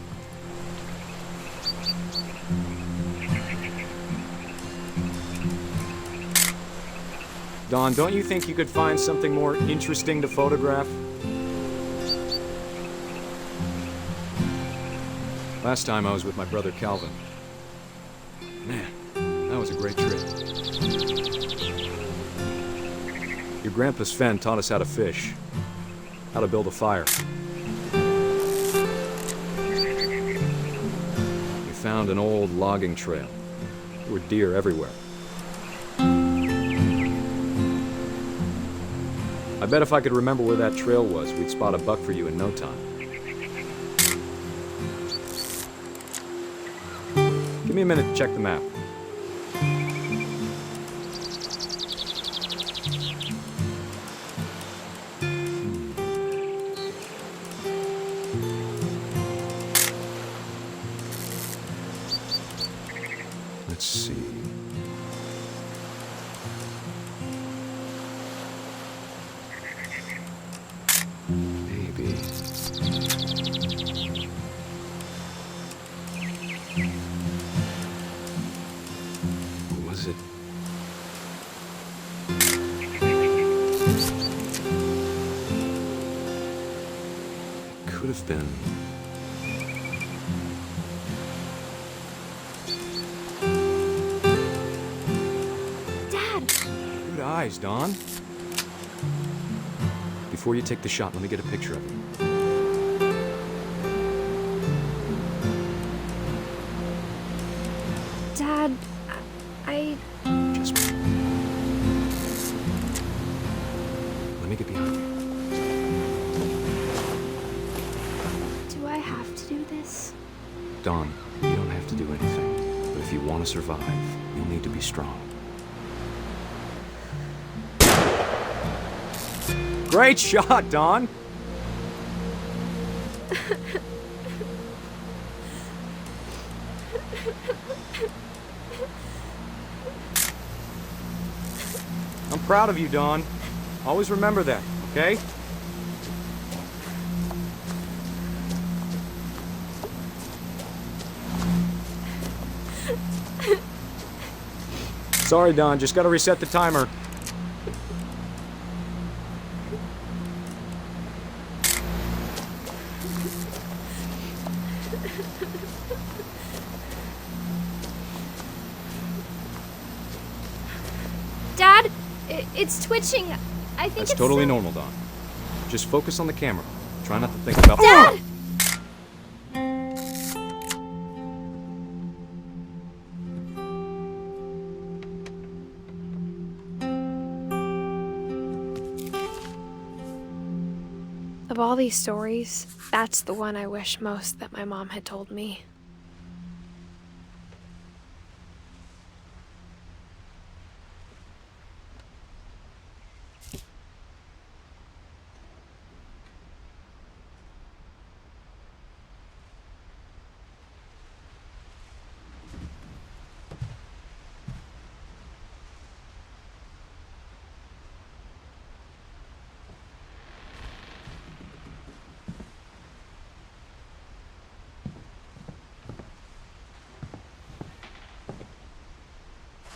Dawn, don't you think you could find something more interesting to photograph? Last time I was with my brother Calvin. Man, that was a great trip. Your grandpa Sven taught us how to fish, how to build a fire. We found an old logging trail. There were deer everywhere. I bet if I could remember where that trail was, we'd spot a buck for you in no time. Give me a minute to check the map. Let's see. Maybe. What was it? It could have been. Good eyes, Dawn. Before you take the shot, let me get a picture of you. Dad, I... Just... Let me get behind you. Do I have to do this? Dawn, you don't have to do anything. But if you want to survive, you'll need to be strong. Great shot, Dawn! I'm proud of you, Dawn. Always remember that, okay? Sorry, Dawn, just gotta reset the timer. Dad, it's twitching. I think That's it's totally normal, Dawn. Just focus on the camera. Try not to think about... Dad! Of all these stories, that's the one I wish most that my mom had told me.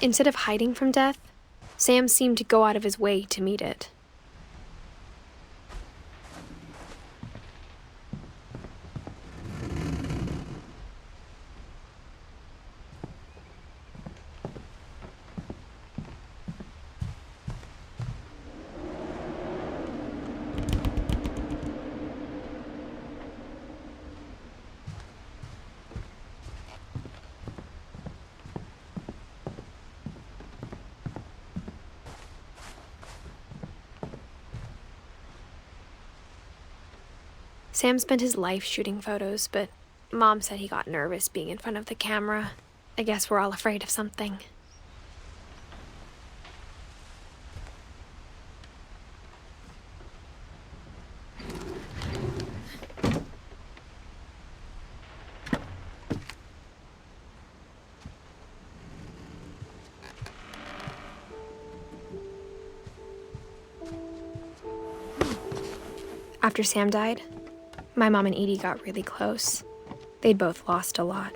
Instead of hiding from death, Sam seemed to go out of his way to meet it. Sam spent his life shooting photos, but Mom said he got nervous being in front of the camera. I guess we're all afraid of something. After Sam died, my mom and Edie got really close. They'd both lost a lot.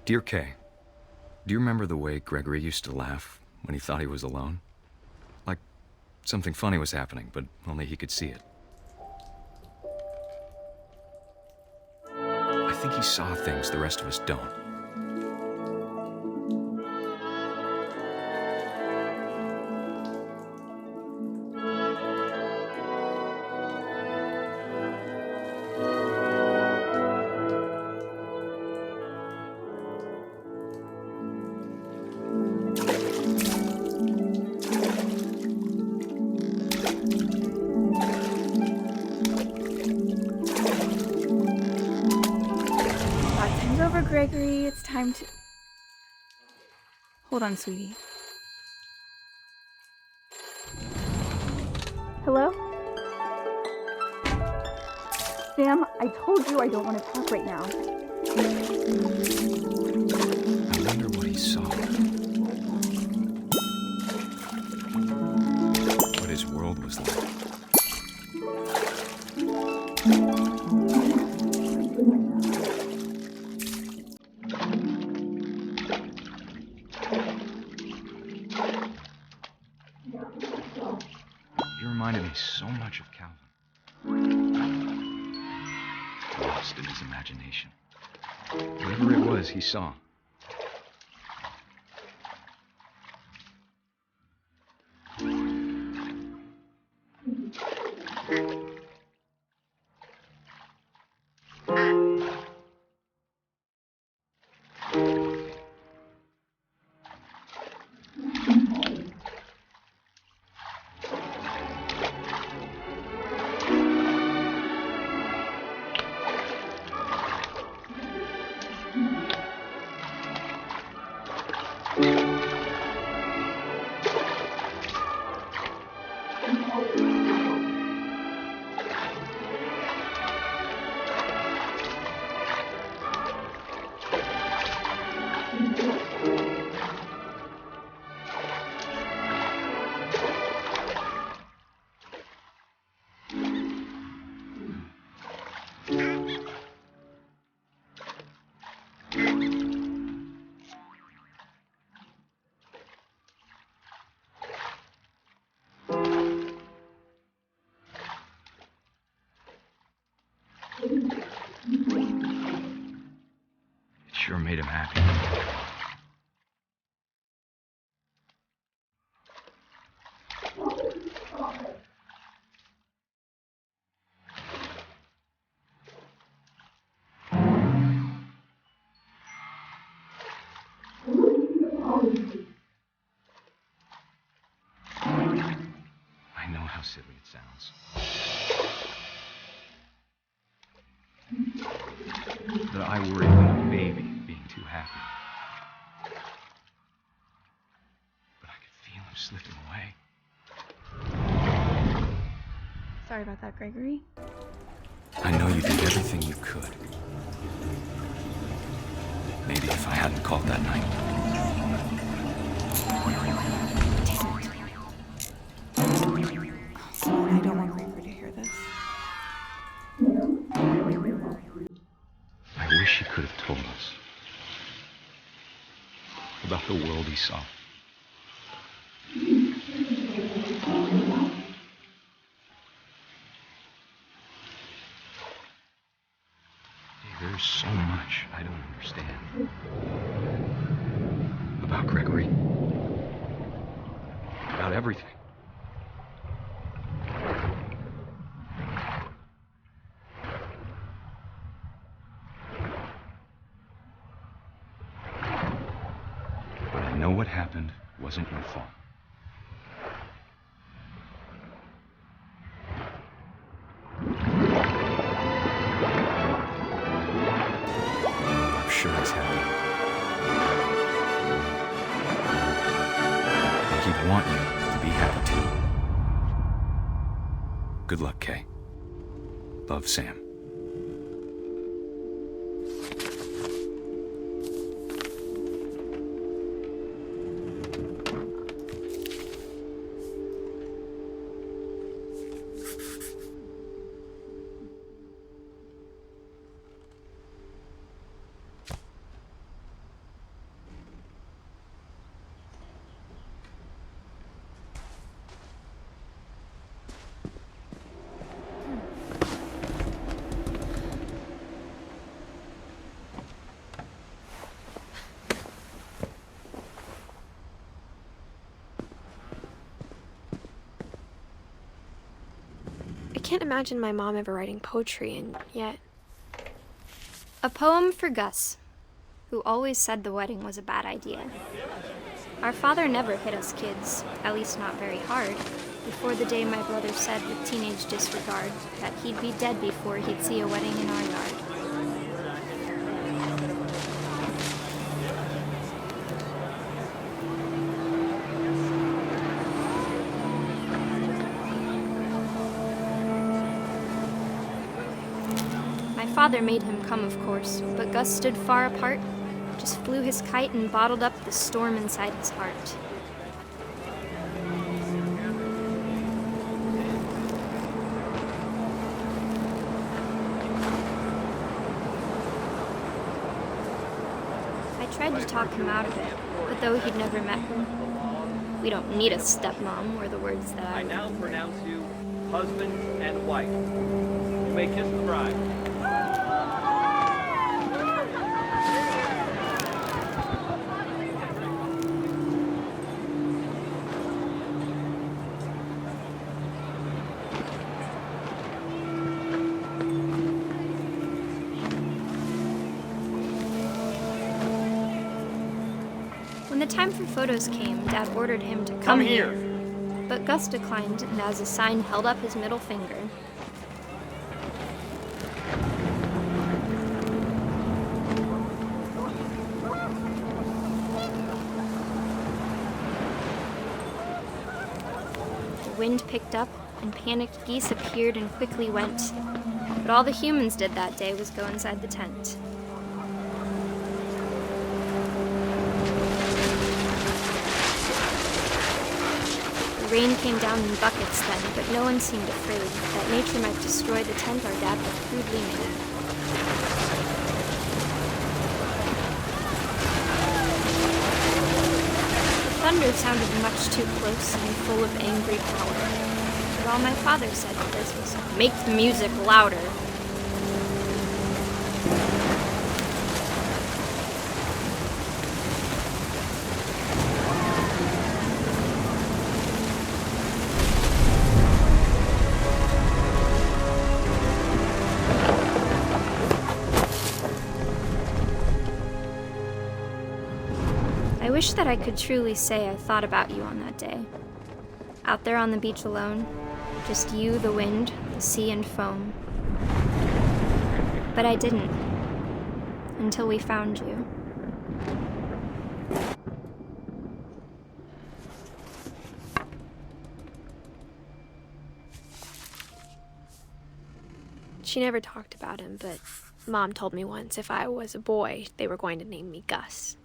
Dear Kay, do you remember the way Gregory used to laugh when he thought he was alone? Like something funny was happening, but only he could see it. I think he saw things the rest of us don't. Gregory, it's time to... Hold on, sweetie. Hello? Sam, I told you I don't want to talk right now. I wonder what he saw. What his world was like. Reminded me so much of Calvin. Lost in his imagination. Whatever it was he saw. It sure made him happy. I know how silly it sounds. That I worry about a baby being too happy. But I could feel him slipping away. Sorry about that, Gregory. I know you did everything you could. Maybe if I hadn't called that night. I don't want Gregory to hear this. she could have told us. About the world he saw. There's so much I don't understand. About Gregory. About everything. But I know what happened wasn't your fault. I'm sure he's happy. And he'd want you to be happy too. Good luck, Kay. Love, Sam. I can't imagine my mom ever writing poetry, and yet... A poem for Gus, who always said the wedding was a bad idea. Our father never hit us kids, at least not very hard, before the day my brother said with teenage disregard that he'd be dead before he'd see a wedding in our yard. My father made him come, of course, but Gus stood far apart, just flew his kite and bottled up the storm inside his heart. I tried to talk him out of it, but though he'd never met her, "We don't need a stepmom," were the words that I now pronounce you husband and wife. You may kiss the bride. When the time for photos came, Dad ordered him to come here. But Gus declined, and as a sign held up his middle finger. The wind picked up, and panicked geese appeared and quickly went. But all the humans did that day was go inside the tent. The rain came down in buckets then, but no one seemed afraid that nature might destroy the tent our dad had crudely made. The thunder sounded much too close and full of angry power. But all my father said to this was, "Make the music louder." I wish that I could truly say I thought about you on that day. Out there on the beach alone, just you, the wind, the sea, and foam. But I didn't, until we found you. She never talked about him, but Mom told me once if I was a boy, they were going to name me Gus.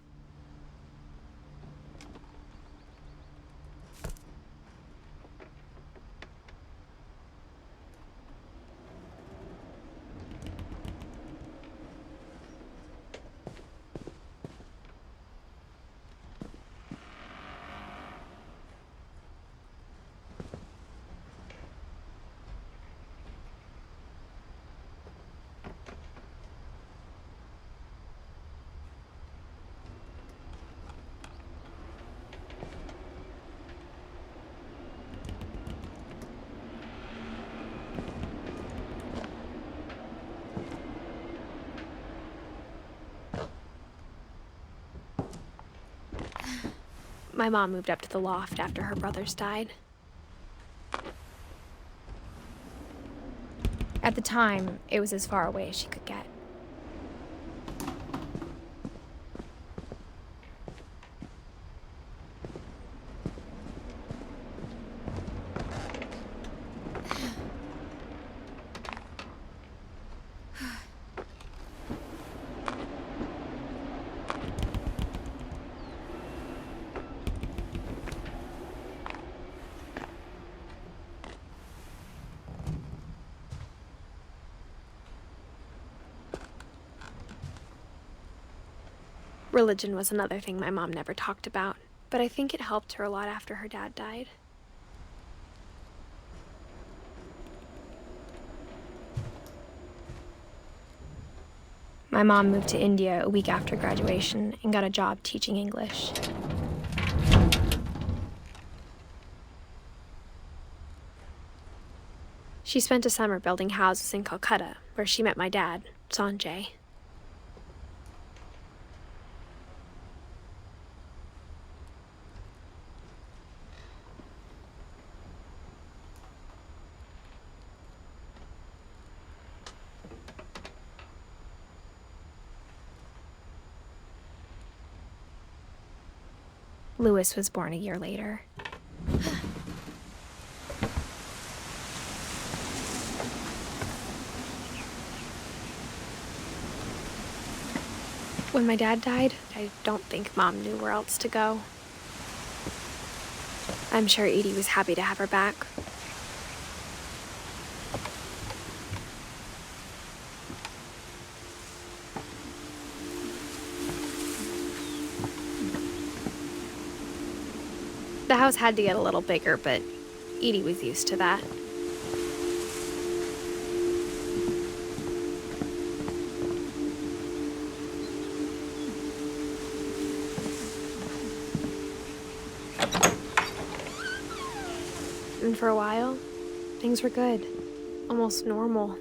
My mom moved up to the loft after her brothers died. At the time, it was as far away as she could get. Religion was another thing my mom never talked about, but I think it helped her a lot after her dad died. My mom moved to India a week after graduation and got a job teaching English. She spent a summer building houses in Calcutta, where she met my dad, Sanjay. Louis was born a year later. When my dad died, I don't think Mom knew where else to go. I'm sure Edie was happy to have her back. The house had to get a little bigger, but Edie was used to that. And for a while, things were good, almost normal.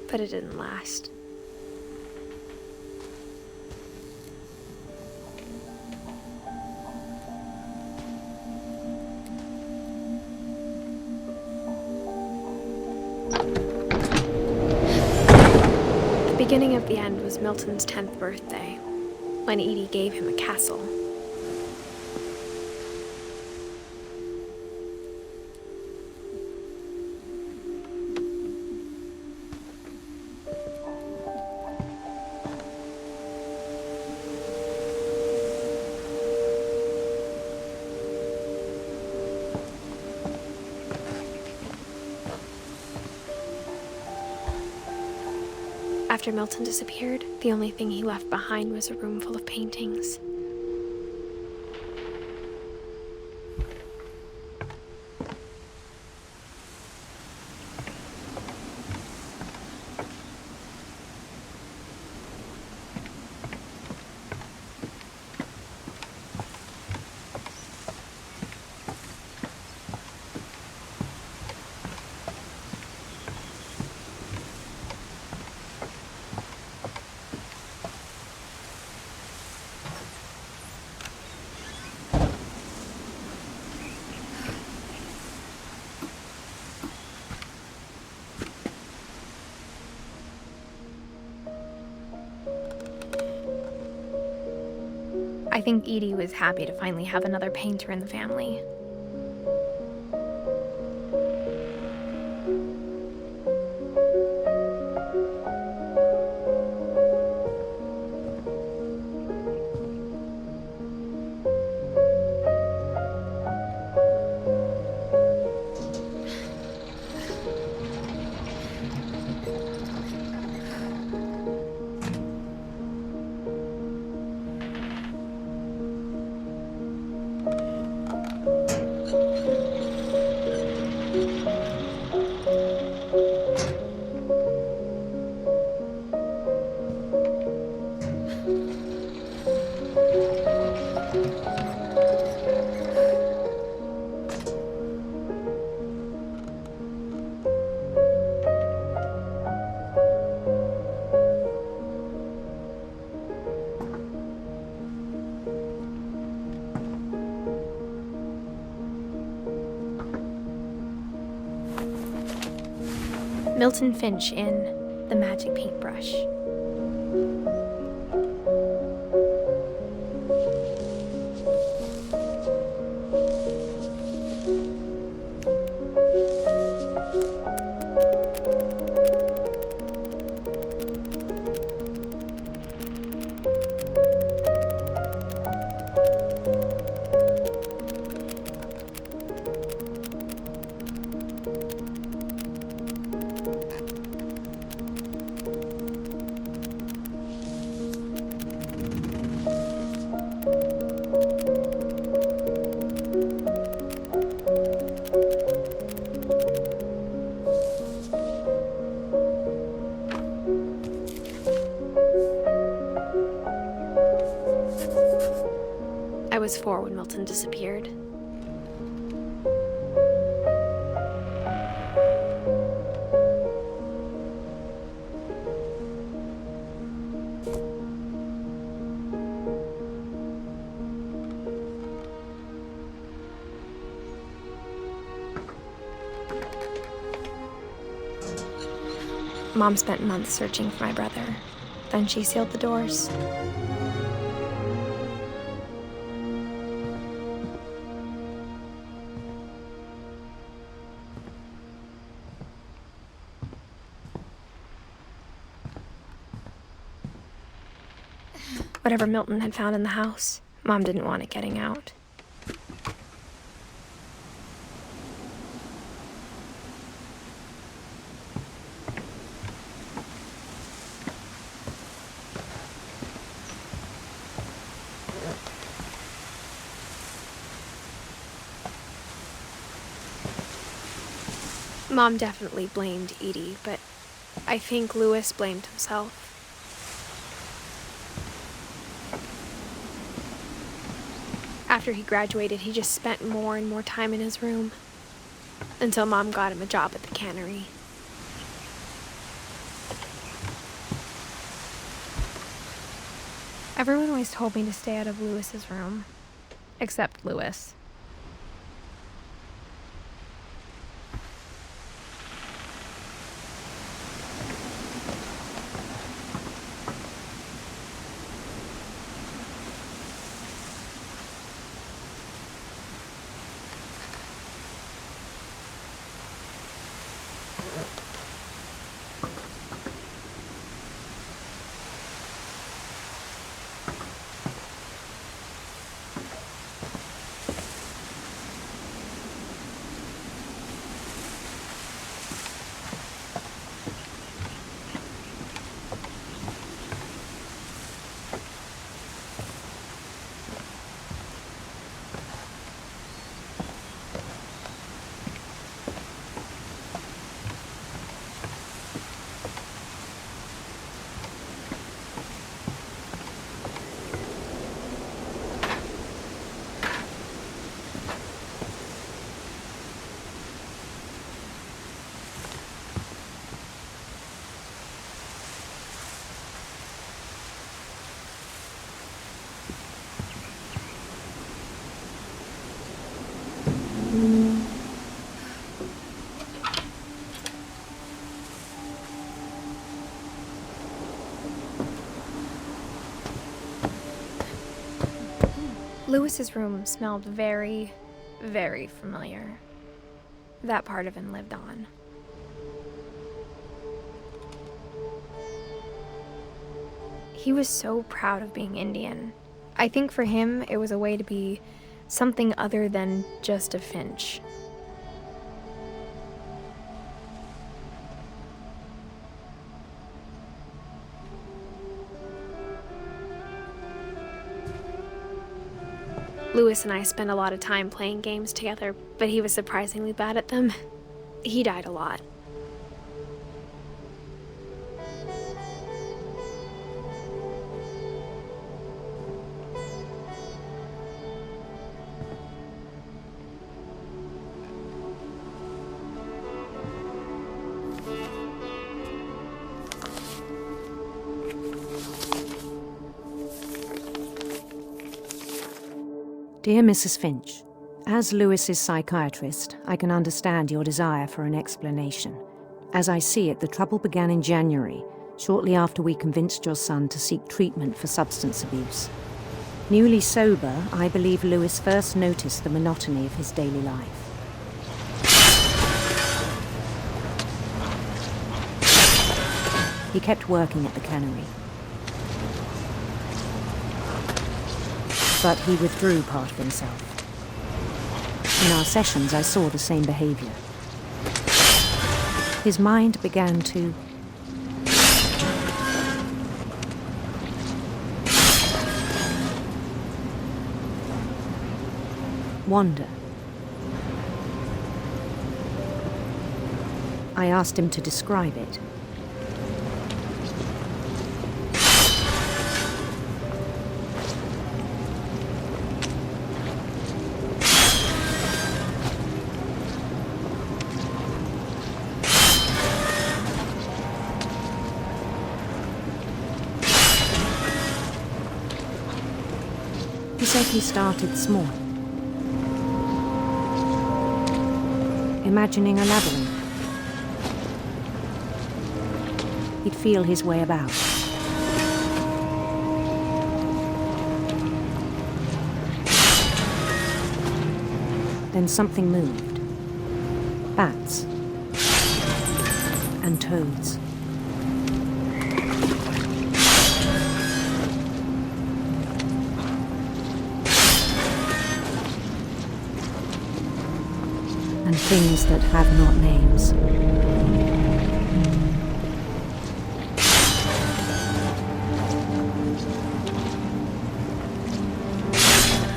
But it didn't last. The beginning of the end was Milton's 10th birthday, when Edie gave him a castle. After Milton disappeared, the only thing he left behind was a room full of paintings. I think Edie was happy to finally have another painter in the family. Milton Finch in The Magic Paintbrush. I was 4 when Milton disappeared. Mom spent months searching for my brother. Then she sealed the doors. Whatever Milton had found in the house, Mom didn't want it getting out. Mom definitely blamed Edie, but I think Louis blamed himself. After he graduated, he just spent more and more time in his room, until Mom got him a job at the cannery. Everyone always told me to stay out of Louis's room, except Louis. Louis's room smelled very, very familiar. That part of him lived on. He was so proud of being Indian. I think for him, it was a way to be something other than just a Finch. Louis and I spent a lot of time playing games together, but he was surprisingly bad at them. He died a lot. Dear Mrs. Finch, as Louis's psychiatrist, I can understand your desire for an explanation. As I see it, the trouble began in January, shortly after we convinced your son to seek treatment for substance abuse. Newly sober, I believe Lewis first noticed the monotony of his daily life. He kept working at the cannery. But he withdrew part of himself. In our sessions, I saw the same behavior. His mind began to wander. I asked him to describe it. He said he started small, imagining a labyrinth. He'd feel his way about. Then something moved. Bats and toads. And things that have not names.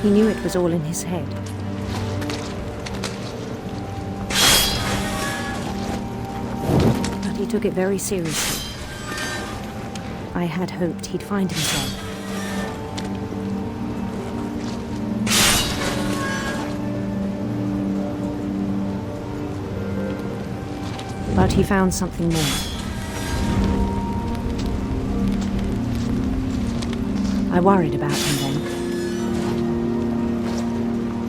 He knew it was all in his head. But he took it very seriously. I had hoped he'd find himself. But he found something more. I worried about him then.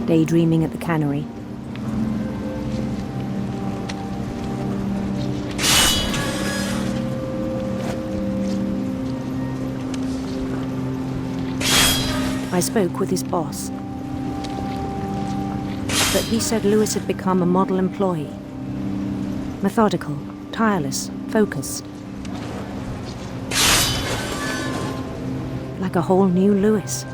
Daydreaming at the cannery. I spoke with his boss. But he said Lewis had become a model employee. Methodical, tireless, focused. Like a whole new Lewis.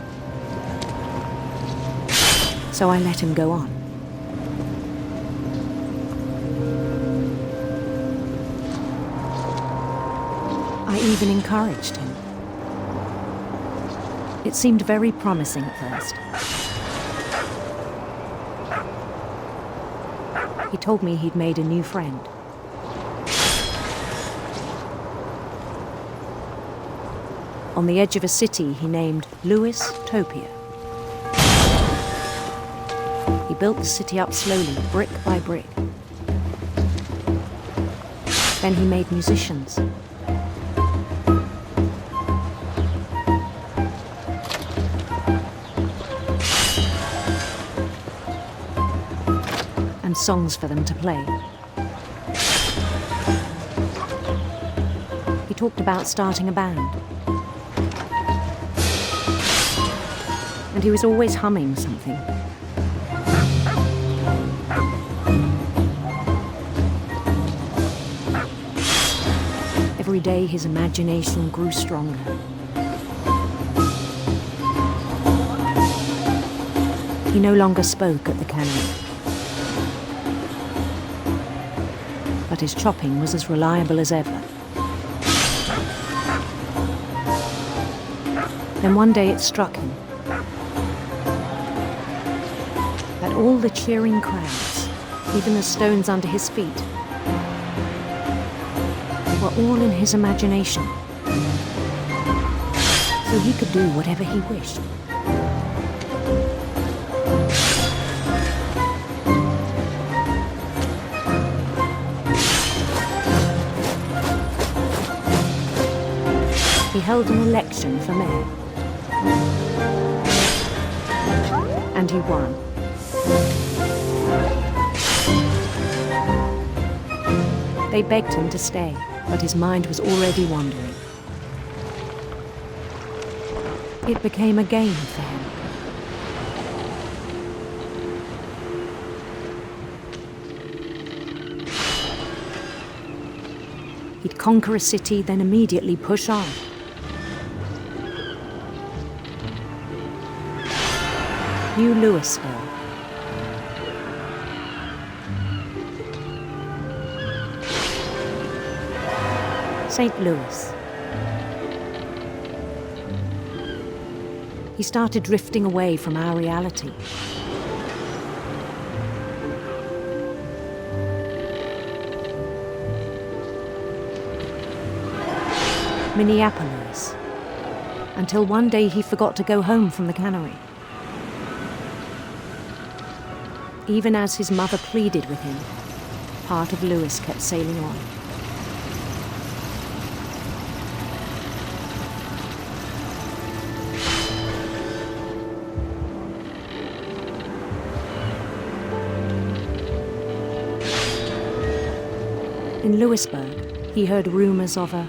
So I let him go on. I even encouraged him. It seemed very promising at first. He told me he'd made a new friend. On the edge of a city he named Lewis Topia. He built the city up slowly, brick by brick. Then he made musicians. And songs for them to play. He talked about starting a band. And he was always humming something. Every day his imagination grew stronger. He no longer spoke at the cannery. But his chopping was as reliable as ever. Then one day it struck him that all the cheering crowds, even the stones under his feet, were all in his imagination. So he could do whatever he wished. He held an election for mayor. And he won. They begged him to stay, but his mind was already wandering. It became a game for him. He'd conquer a city, then immediately push on. New Louisville. St. Louis. He started drifting away from our reality. Minneapolis. Until one day he forgot to go home from the cannery. Even as his mother pleaded with him, part of Louis kept sailing on. In Louisburg, he heard rumors of a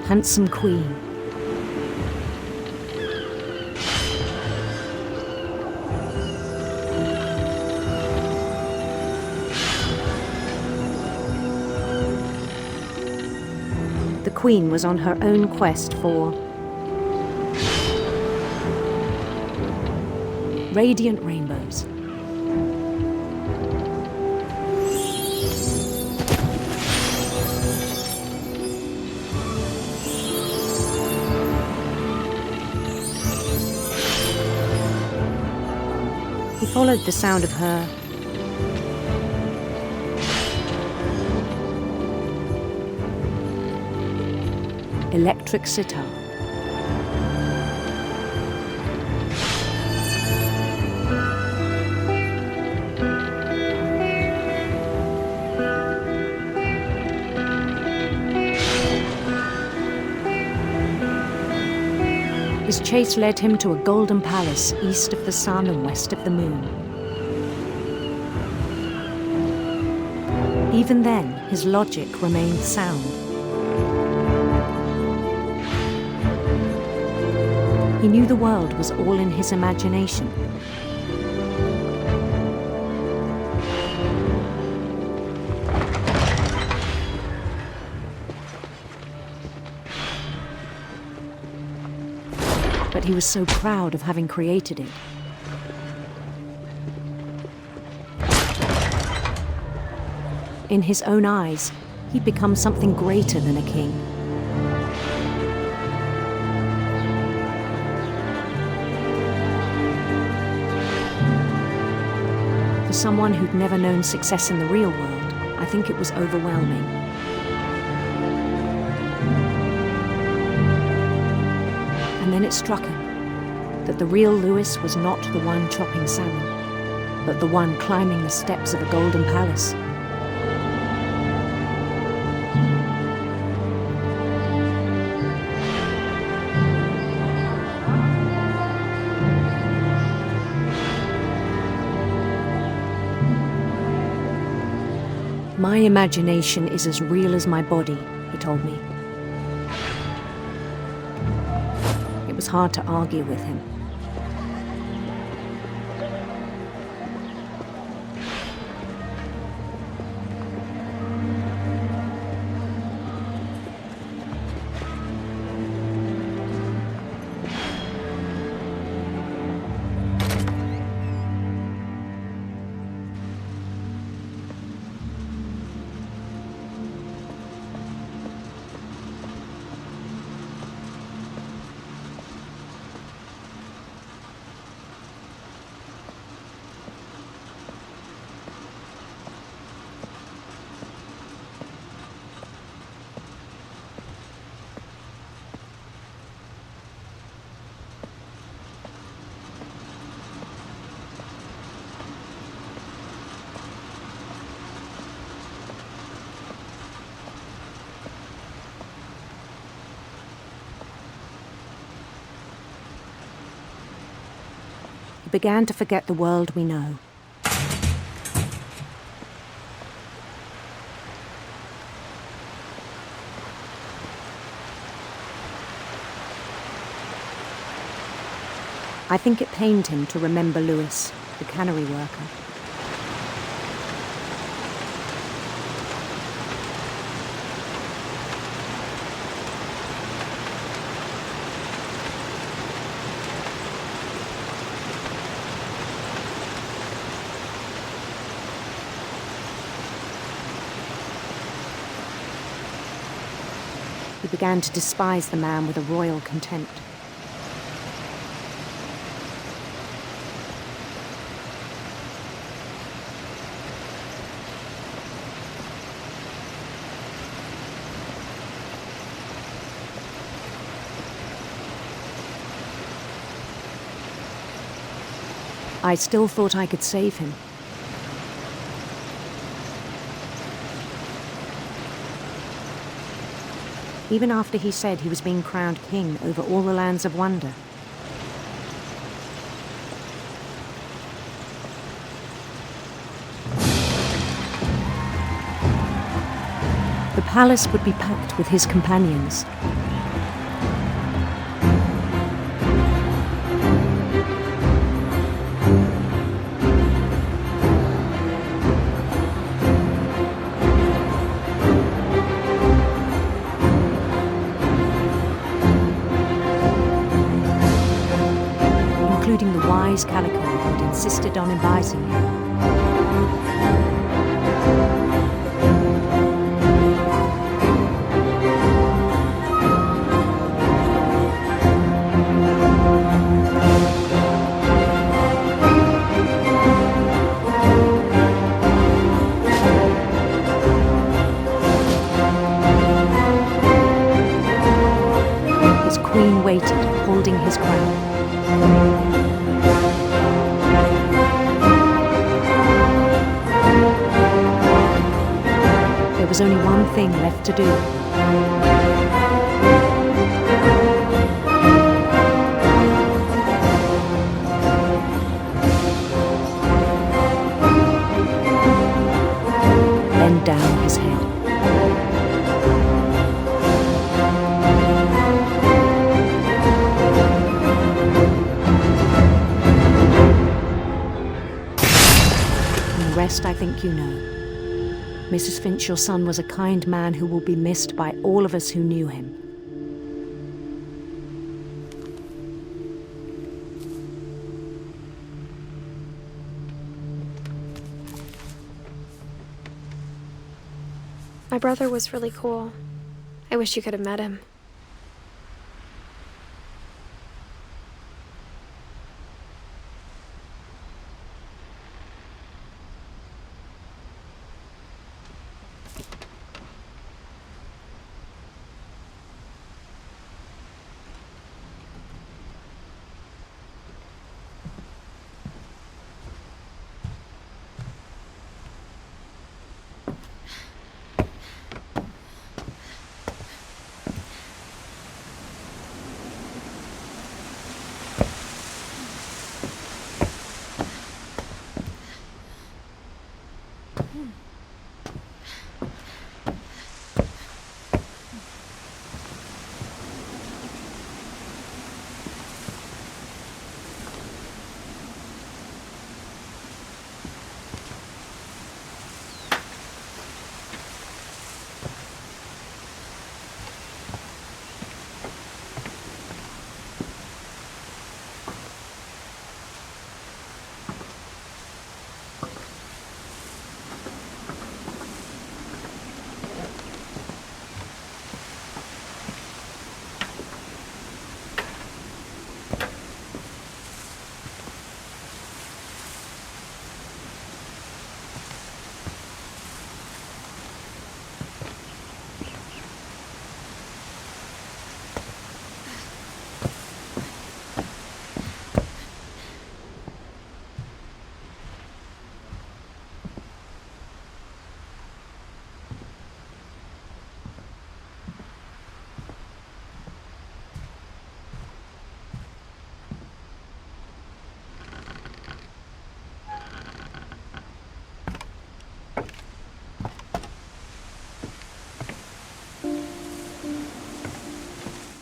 handsome queen. The queen was on her own quest for radiant rainbows. He followed the sound of her electric sitar. His chase led him to a golden palace east of the sun and west of the moon. Even then, his logic remained sound. He knew the world was all in his imagination. But he was so proud of having created it. In his own eyes, he'd become something greater than a king. For someone who'd never known success in the real world, I think it was overwhelming. And then it struck him that the real Louis was not the one chopping salmon, but the one climbing the steps of a golden palace. My imagination is as real as my body, he told me. It was hard to argue with him. He began to forget the world we know. I think it pained him to remember Lewis, the cannery worker. He began to despise the man with a royal contempt. I still thought I could save him. Even after he said he was being crowned king over all the lands of wonder. The palace would be packed with his companions. Including the wise Calico who'd insisted on inviting him. His queen waited, holding his crown. There was only one thing left to do. Bend down his head. And the rest I think you know. Mrs. Finch, your son was a kind man who will be missed by all of us who knew him. My brother was really cool. I wish you could have met him.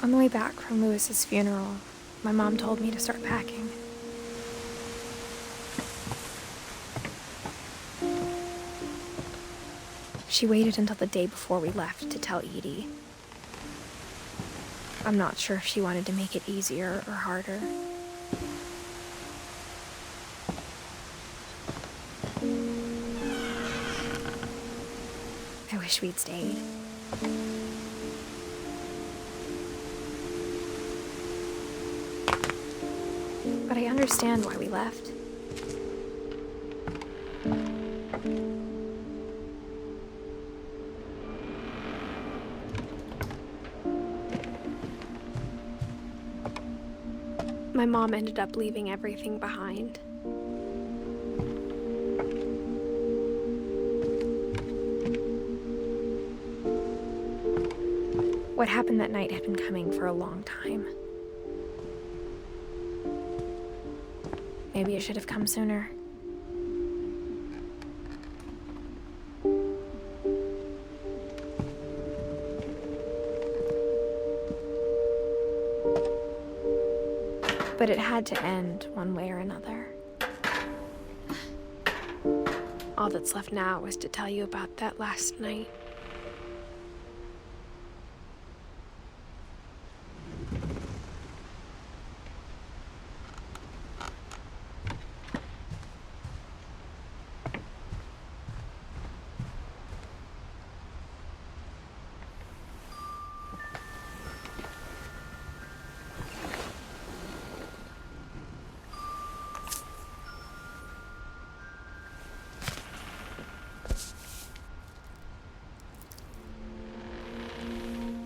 On the way back from Lewis's funeral, my mom told me to start packing. She waited until the day before we left to tell Edie. I'm not sure if she wanted to make it easier or harder. I wish we'd stayed. But I understand why we left. My mom ended up leaving everything behind. What happened that night had been coming for a long time. Maybe it should have come sooner. But it had to end one way or another. All that's left now is to tell you about that last night.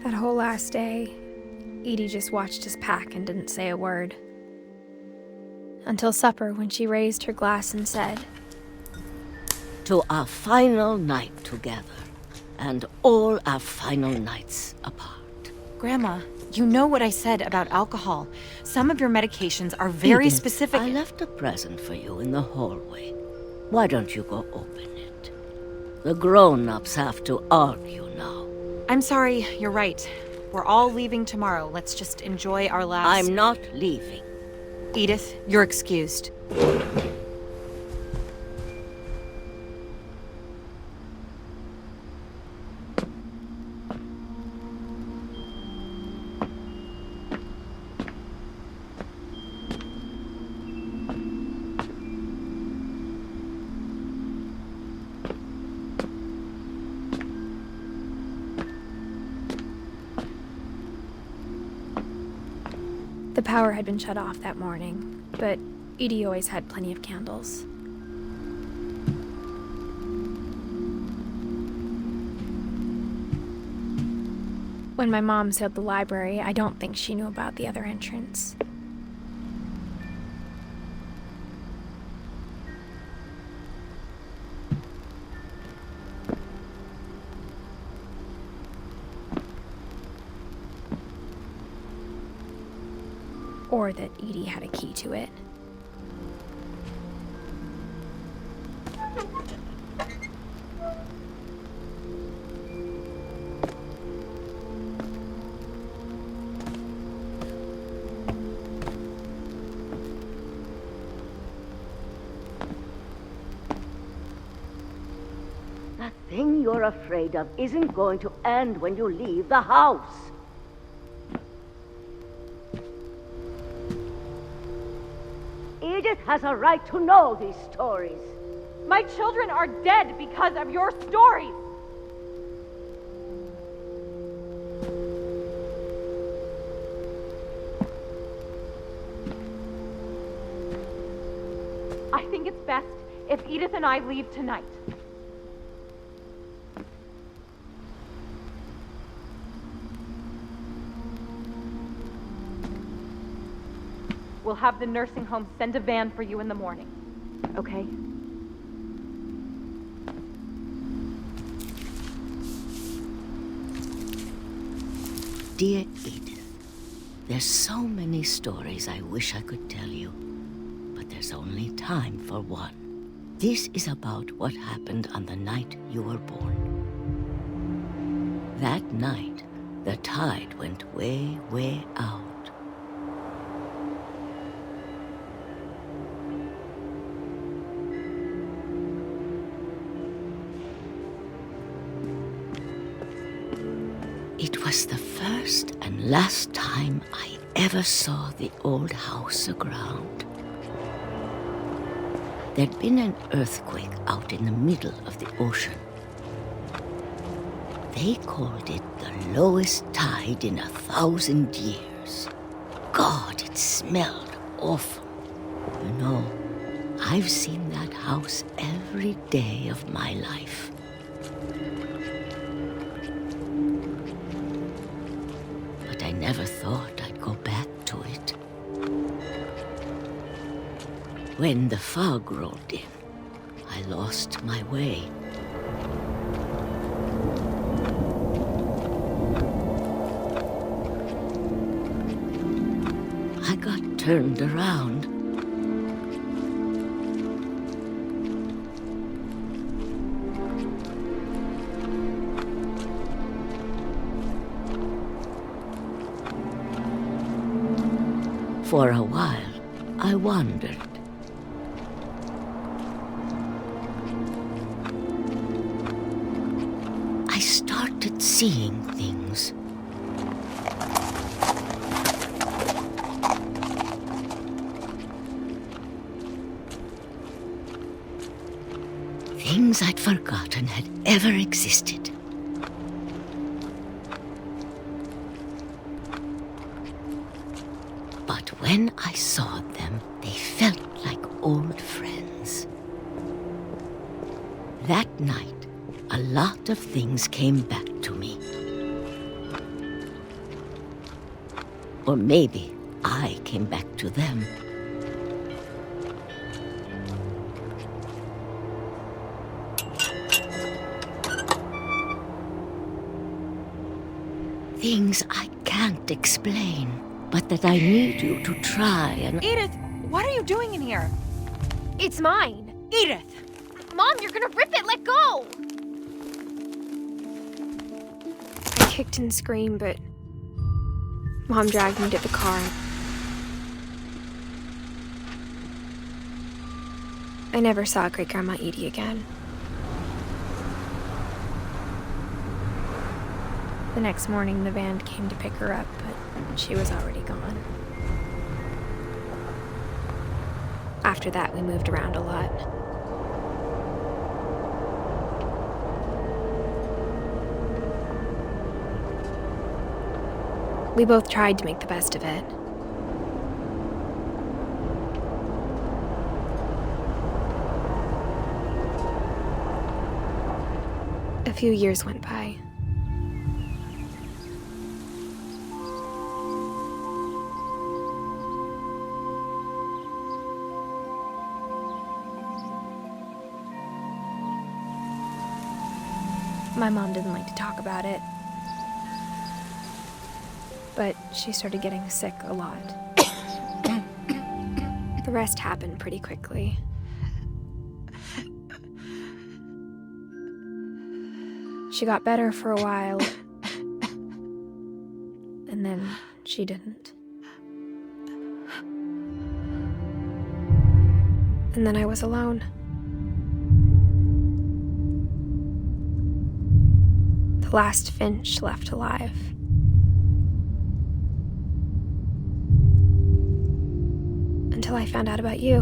That whole last day, Edie just watched us pack and didn't say a word. Until supper, when she raised her glass and said, "To our final night together, and all our final nights apart." Grandma, you know what I said about alcohol. Some of your medications are very Edith, specific. I left a present for you in the hallway. Why don't you go open it? The grown-ups have to argue now. I'm sorry, you're right. We're all leaving tomorrow. Let's just enjoy our last... I'm not leaving. Edith, you're excused. The power had been shut off that morning, but Edie always had plenty of candles. When my mom sealed the library, I don't think she knew about the other entrance. Or that Edie had a key to it. That thing you're afraid of isn't going to end when you leave the house. Edith has a right to know these stories. My children are dead because of your stories! I think it's best if Edith and I leave tonight. We'll have the nursing home send a van for you in the morning, okay? Dear Edith, there's so many stories I wish I could tell you, but there's only time for one. This is about what happened on the night you were born. That night, the tide went way, way out. It was the first and last time I ever saw the old house aground. There'd been an earthquake out in the middle of the ocean. They called it the lowest tide in 1,000 years. God, it smelled awful. You know, I've seen that house every day of my life. But I never thought I'd go back to it. When the fog rolled in, I lost my way. I got turned around. For a while, I wandered. I started seeing things. Things I'd forgotten had ever existed. But when I saw them, they felt like old friends. That night, a lot of things came back to me. Or maybe I came back to them. Things I can't explain, but that I need you to try and... Edith, what are you doing in here? It's mine. Edith! Mom, you're gonna rip it! Let go! I kicked and screamed, but Mom dragged me to the car. I never saw Great-Grandma Edie again. The next morning, the van came to pick her up, but she was already gone. After that, we moved around a lot. We both tried to make the best of it. A few years went by. My mom didn't like to talk about it, but she started getting sick a lot. The rest happened pretty quickly. She got better for a while, and then she didn't. And then I was alone. The last Finch left alive. Until I found out about you.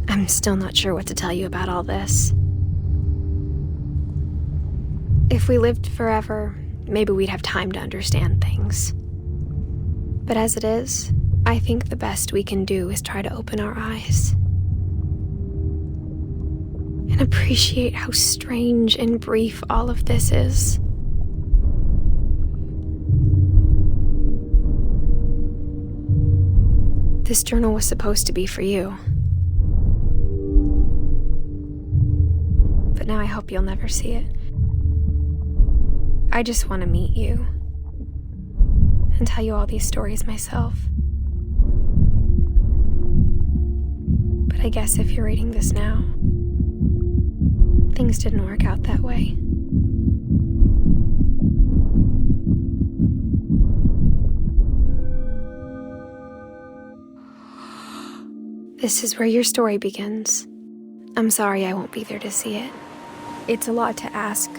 I'm still not sure what to tell you about all this. If we lived forever, maybe we'd have time to understand things. But as it is, I think the best we can do is try to open our eyes. And appreciate how strange and brief all of this is. This journal was supposed to be for you. But now I hope you'll never see it. I just want to meet you and tell you all these stories myself. But I guess if you're reading this now, things didn't work out that way. This is where your story begins. I'm sorry I won't be there to see it. It's a lot to ask,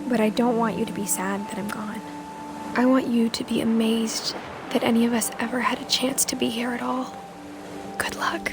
But I don't want you to be sad that I'm gone. I want you to be amazed that any of us ever had a chance to be here at all. Good luck.